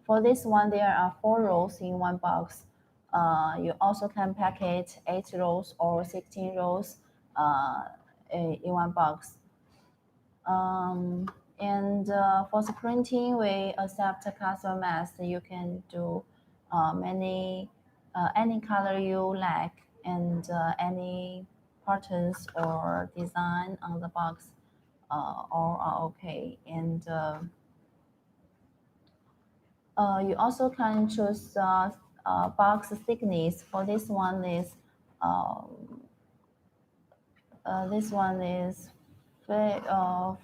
[SPEAKER 2] for this one, there are 4 rows in one box. You also can pack it 8 rows or 16 rows in one box. And for the printing, we accept custom mask. You can do any color you like, and any patterns or design on the box all are okay. And you also can choose box thickness. For this one is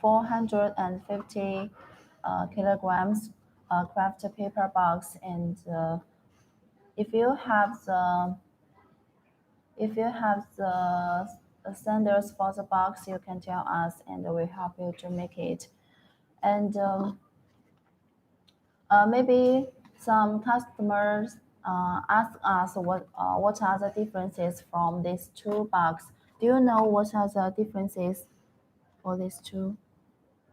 [SPEAKER 2] 450 kilograms craft paper box. And if you have the standards for the box, you can tell us, and we help you to make it. And maybe some customers ask us what are the differences from these two boxes. Do you know what are the differences for these two?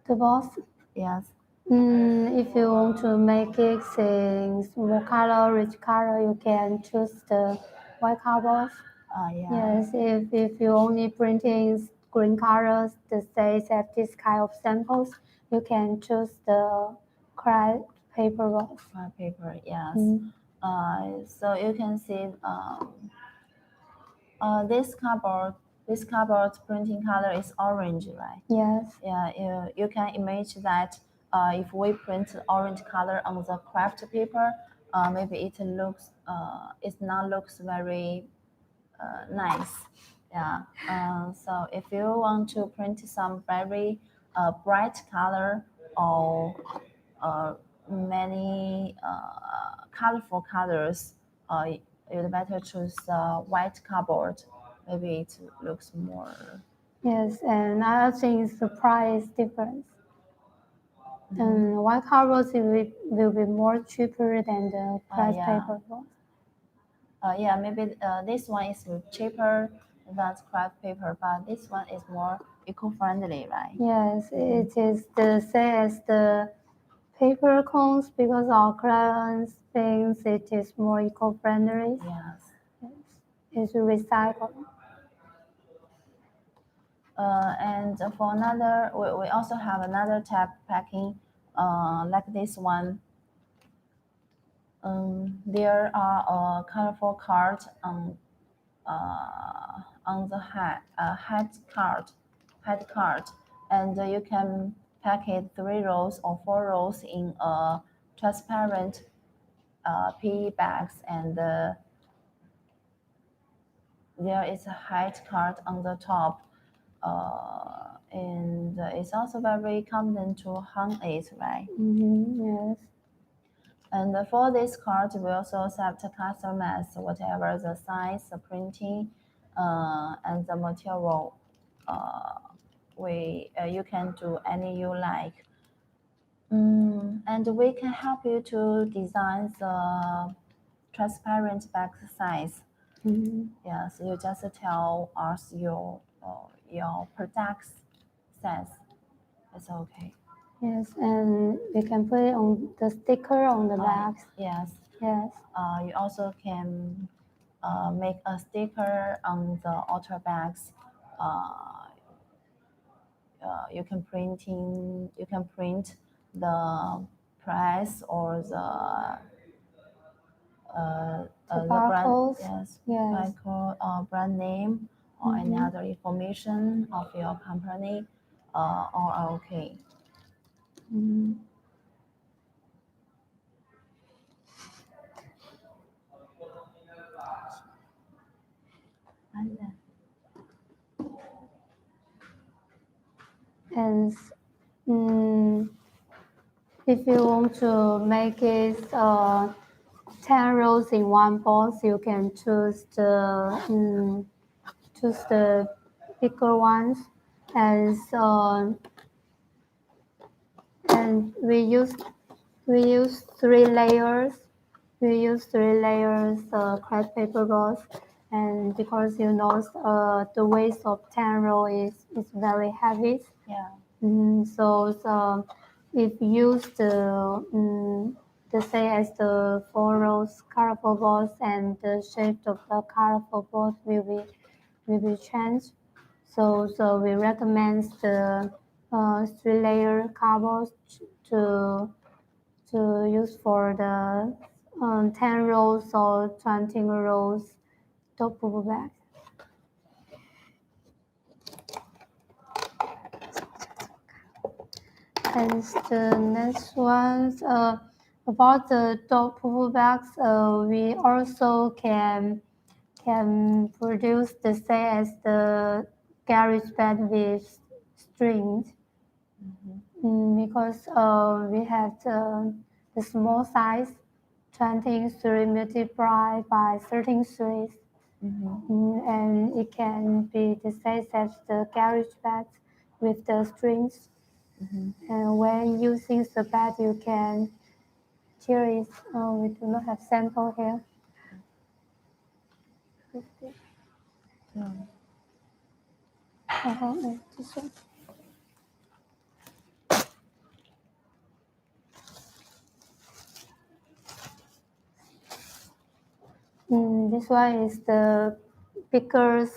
[SPEAKER 8] The box.
[SPEAKER 2] Yes.
[SPEAKER 8] If you want to make it things more color, rich color, you can choose the white cardboard.
[SPEAKER 2] Yeah.
[SPEAKER 8] Yes, if you only printing green colors, the size of this kind of samples, you can choose the craft paper rolls.
[SPEAKER 2] Craft paper, yes.
[SPEAKER 8] Mm.
[SPEAKER 2] So you can see this cardboard printing color is orange, right?
[SPEAKER 8] Yes.
[SPEAKER 2] Yeah, you can imagine that if we print orange color on the craft paper, maybe it not looks very nice. Yeah. So if you want to print some very bright color or many colorful colors, you'd better choose white cardboard. Maybe it looks more.
[SPEAKER 8] Yes, and another thing is the price difference. White cardboard will be more cheaper than the craft
[SPEAKER 2] Yeah.
[SPEAKER 8] paper rolls.
[SPEAKER 2] Yeah, maybe this one is cheaper than craft paper, but this one is more eco-friendly, right?
[SPEAKER 8] Yes, it is the same as the paper cones because our clients thinks it is more eco-friendly.
[SPEAKER 2] Yes.
[SPEAKER 8] It's recycled.
[SPEAKER 2] And for another, we also have another type packing, like this one. There are colorful cards on the head card, and you can pack it 3 rows or 4 rows in a transparent PE bags, and there is a height card on the top, and it's also very convenient to hang it, right?
[SPEAKER 8] Yes.
[SPEAKER 2] And for this card, we also accept customize whatever the size, the printing, and the material. You can do any you like. And we can help you to design the transparent back size. Yes, you just tell us your product size. It's okay.
[SPEAKER 8] Yes, and you can put it on the sticker on the bags.
[SPEAKER 2] Yes.
[SPEAKER 8] Yes.
[SPEAKER 2] You also can make a sticker on the outer bags. You can print the price or the
[SPEAKER 8] barcodes.
[SPEAKER 2] brand,
[SPEAKER 8] Yes.
[SPEAKER 2] barcode, brand name, or any other information of your company, all are okay.
[SPEAKER 8] And if you want to make it 10 rows in one box, you can choose the bigger ones, and we use 3 layers. We use 3 layers craft paper rolls, and because the weight of 10 roll is very heavy.
[SPEAKER 2] Yeah.
[SPEAKER 8] So if use the same as the 4 rows colorful balls, and the shape of the colorful balls will be changed. So we recommend the 3-layer cardboard to use for the 10 rows or 20 rows top bubble bag. And the next one, about the top bubble bags, we also can produce the same as the garage bag with strings. Because we have the small size, 23 multiplied by 33, and it can be the size as the garage bags with the strings. And when using the bag, you can tear it. We do not have sample here. This one. this one is the bigger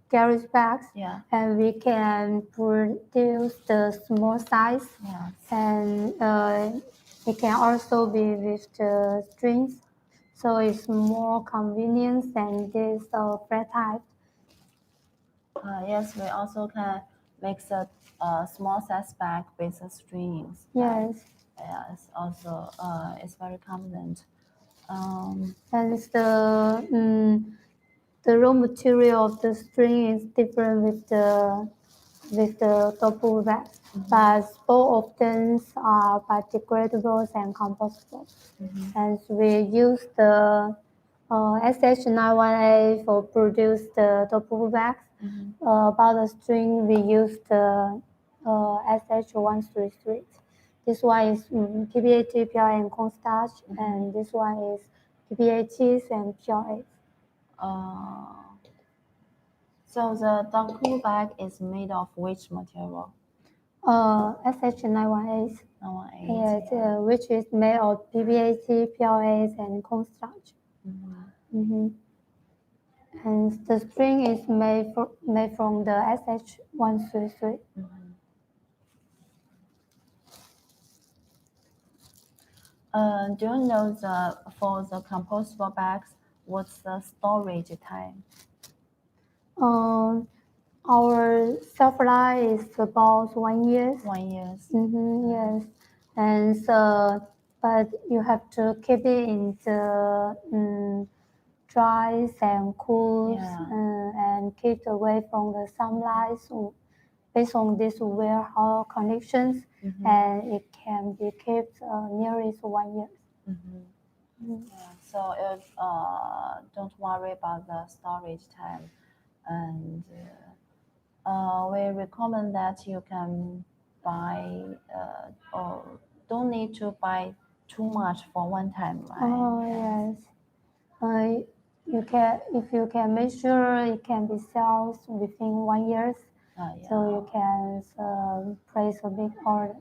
[SPEAKER 8] garage bags,
[SPEAKER 2] Yeah.
[SPEAKER 8] and we can produce the small size,
[SPEAKER 2] Yes.
[SPEAKER 8] and it can also be with the strings, so it's more convenient than this flat type.
[SPEAKER 2] Yes, we also can make a small size bag with the strings.
[SPEAKER 8] Yes,
[SPEAKER 2] Yes, also it's very convenient.
[SPEAKER 8] and the raw material of the string is different with the double bag, but both of them are biodegradable and compostable. And we use the SH91A for produce the double bags. About the string, we use the SH133. This one is PBAT, PRA, and cornstarch, and this one is PBATs and PRAs.
[SPEAKER 2] So the double bag is made of which material?
[SPEAKER 8] SH91A. Yes, which is made of PBAT, PRAs, and cornstarch. And the string is made from the SH133.
[SPEAKER 2] Do you know for the compostable bags, what's the storage time?
[SPEAKER 8] Our shelf life is about 1 year.
[SPEAKER 2] 1 year.
[SPEAKER 8] Yes, and so, but you have to keep it in the dry and cool, and keep away from the sunlight. So based on these warehouse conditions, and it can be kept nearly 1 year.
[SPEAKER 2] So if don't worry about the storage time, and we recommend that you can buy or don't need to buy too much for one time, right?
[SPEAKER 8] Oh yes. You can, if you can make sure it can be sold within 1 year, so you can place a big order.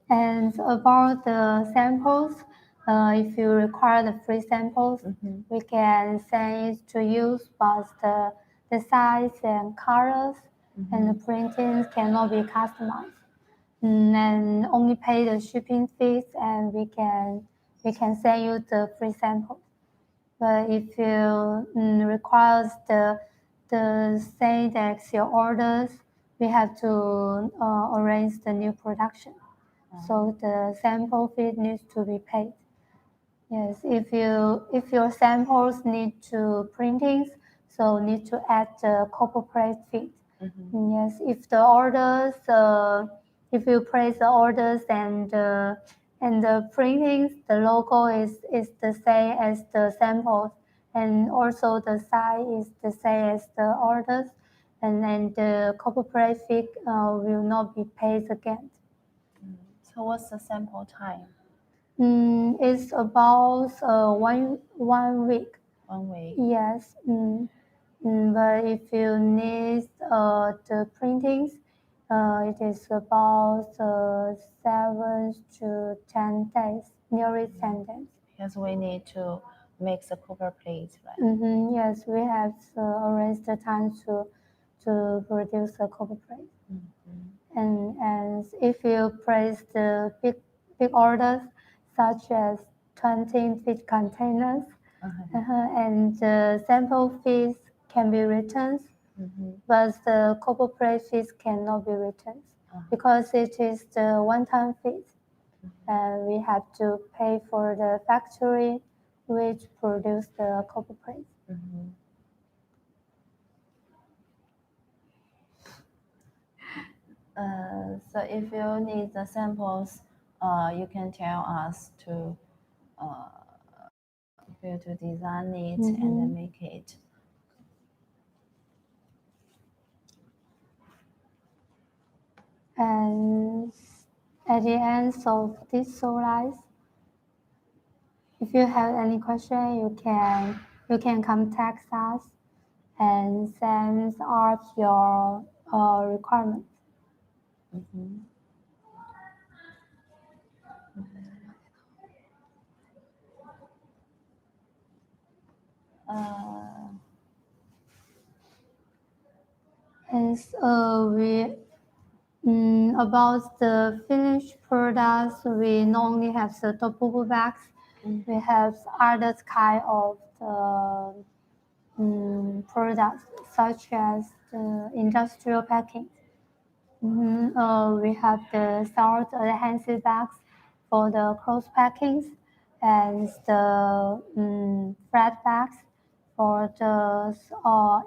[SPEAKER 8] And about the samples, if you require the free samples, we can send it to you, but the size and colors and the printings cannot be customized. And only pay the shipping fees, and we can send you the free samples. But if you requires the same as your orders, we have to arrange the new production. So the sample fee needs to be paid. Yes, if your samples need to printings, so need to add the corporate fee. Yes, if the orders, if you place the orders and the printings, the logo is the same as the samples, and also the size is the same as the orders, and then the corporate fee will not be paid again.
[SPEAKER 2] So what's the sample time?
[SPEAKER 8] It's about 1 week.
[SPEAKER 2] 1 week.
[SPEAKER 8] Yes. But if you need the printings, it is about 7 to 10 days, nearly 10 days.
[SPEAKER 2] Because we need to make the cover plate, right?
[SPEAKER 8] Yes, we have arranged the time to produce the cover plate. And if you place the big orders, such as 20-feet containers, and the sample fees can be returned, but the copper plate fees cannot be returned because it is the one-time fees. And we have to pay for the factory which produce the copper plate.
[SPEAKER 2] So if you need the samples, you can tell us to design it and then make it.
[SPEAKER 8] And at the end of this slide, if you have any question, you can contact us and send out your requirements. As we about the finished products, we not only have the disposable bags, we have other kind of the products such as the industrial packing. We have the salt adhesive bags for the clothes packings and the flat bags for the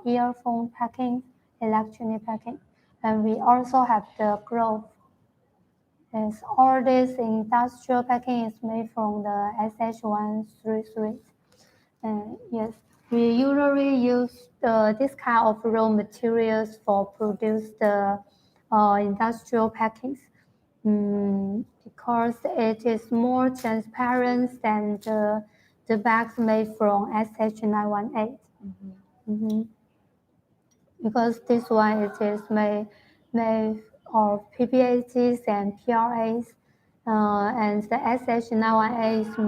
[SPEAKER 8] earphone packing, electronic packing. And we also have the glove. Yes, all this industrial packing is made from the SH133. Yes, we usually use this kind of raw materials for produce the industrial packings because it is more transparent than the bags made from SH918. Because this one it is made of PPACs and PRAs, and the SH918 is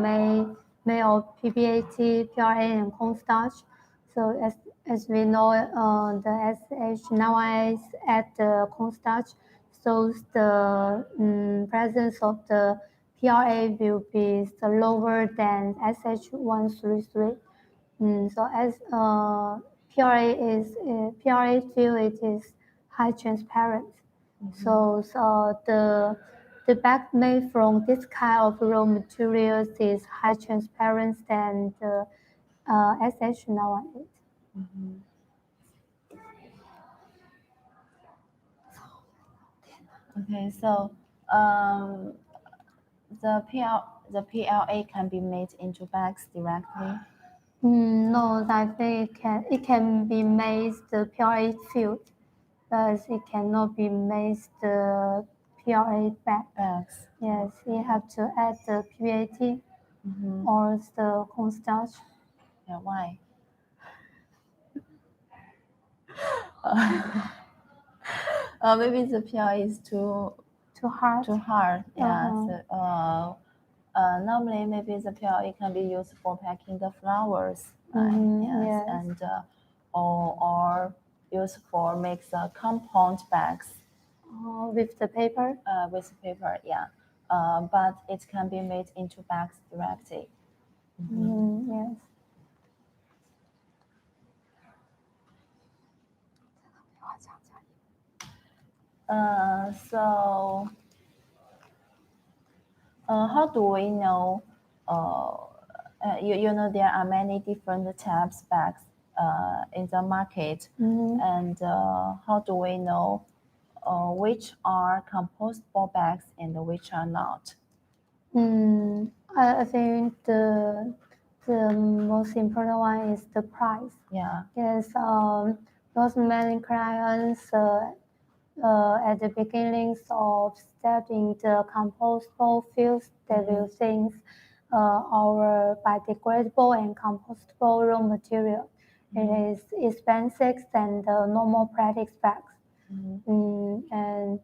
[SPEAKER 8] made of PPAT, PRA, and cornstarch. So as we know, the SH918 add the cornstarch, so the presence of the PRA will be lower than SH133. So as PRA feel it is high transparent. So the bag made from this kind of raw materials is high transparent than the SH918.
[SPEAKER 2] Okay, so the PLA can be made into bags directly.
[SPEAKER 8] No, I think it can be made the PLA field, but it cannot be made the PLA
[SPEAKER 2] bags.
[SPEAKER 8] Yes, you have to add the PPAT or the cornstarch.
[SPEAKER 2] Yeah, why? Maybe the PLA is too
[SPEAKER 8] hard.
[SPEAKER 2] Yeah. So, normally, maybe the PLA can be used for packing the flowers. Yes. And or used for make the compound bags.
[SPEAKER 8] With the paper.
[SPEAKER 2] With paper, yeah. But it can be made into bags directly.
[SPEAKER 8] Yes.
[SPEAKER 2] So, how do we know? You know there are many different types bags in the market, and how do we know which are compostable bags and which are not?
[SPEAKER 8] I think the most important one is the price.
[SPEAKER 2] Yeah.
[SPEAKER 8] Yes. Because many clients at the beginnings of starting the compostable fields, they will think our biodegradable and compostable raw material it is expensive than the normal plastic bags. And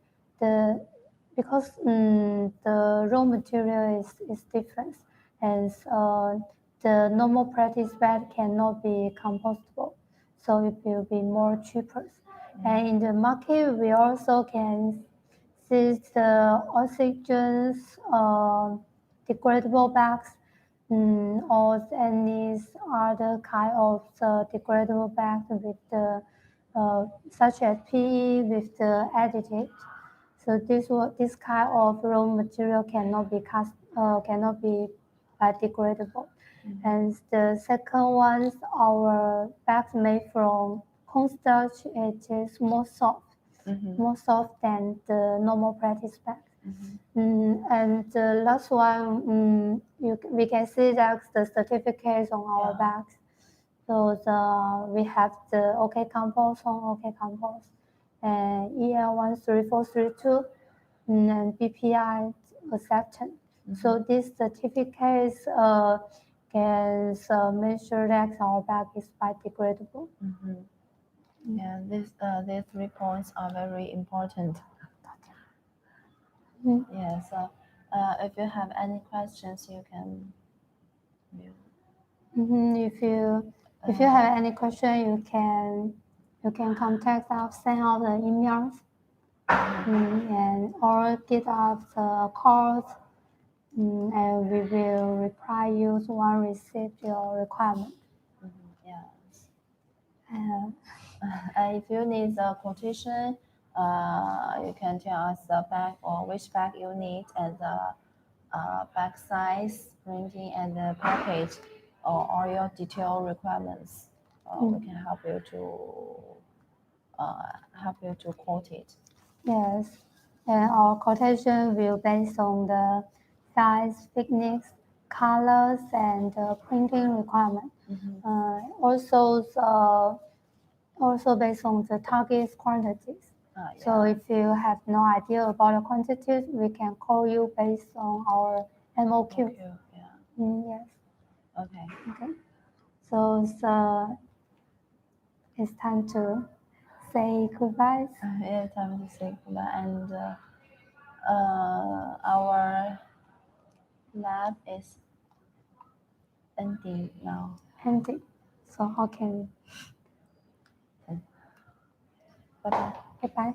[SPEAKER 8] because the raw material is different, and the normal plastic bag cannot be compostable, so it will be more cheaper. And in the market, we also can see the oxygen degradable bags, or any other kind of degradable bags with the such as PE with the additive. So this kind of raw material cannot be biodegradable. And the second one, our bags made from cornstarch, it is more soft than the normal plastic bag. And the last one, we can see that the certificates on our bags. So we have the OK Compost on OK Compost, and EL13432, and BPI acceptance. So these certificates can make sure that our bag is biodegradable.
[SPEAKER 2] Yeah, these 3 points are very important. Yeah, so if you have any questions, you can.
[SPEAKER 8] If you If you have any question, you can contact us, send out the emails, and or get us the calls, and we will reply you when we receive your requirement.
[SPEAKER 2] Yes.
[SPEAKER 8] Uh,
[SPEAKER 2] And if you need the quotation, you can tell us the bag or which bag you need and the bag size, printing, and the package, or all your detailed requirements. We can help you to quote it.
[SPEAKER 8] Yes, and our quotation will based on the size, thickness, colors, and printing requirement. Also based on the target quantities. So if you have no idea about the quantities, we can call you based on our MOQ. Yes.
[SPEAKER 2] Okay.
[SPEAKER 8] Okay. So it's time to say goodbye.
[SPEAKER 2] Yeah, time to say goodbye. And our lab is ending now.
[SPEAKER 8] Ending. So how can we?
[SPEAKER 2] Bye bye.
[SPEAKER 8] Goodbye.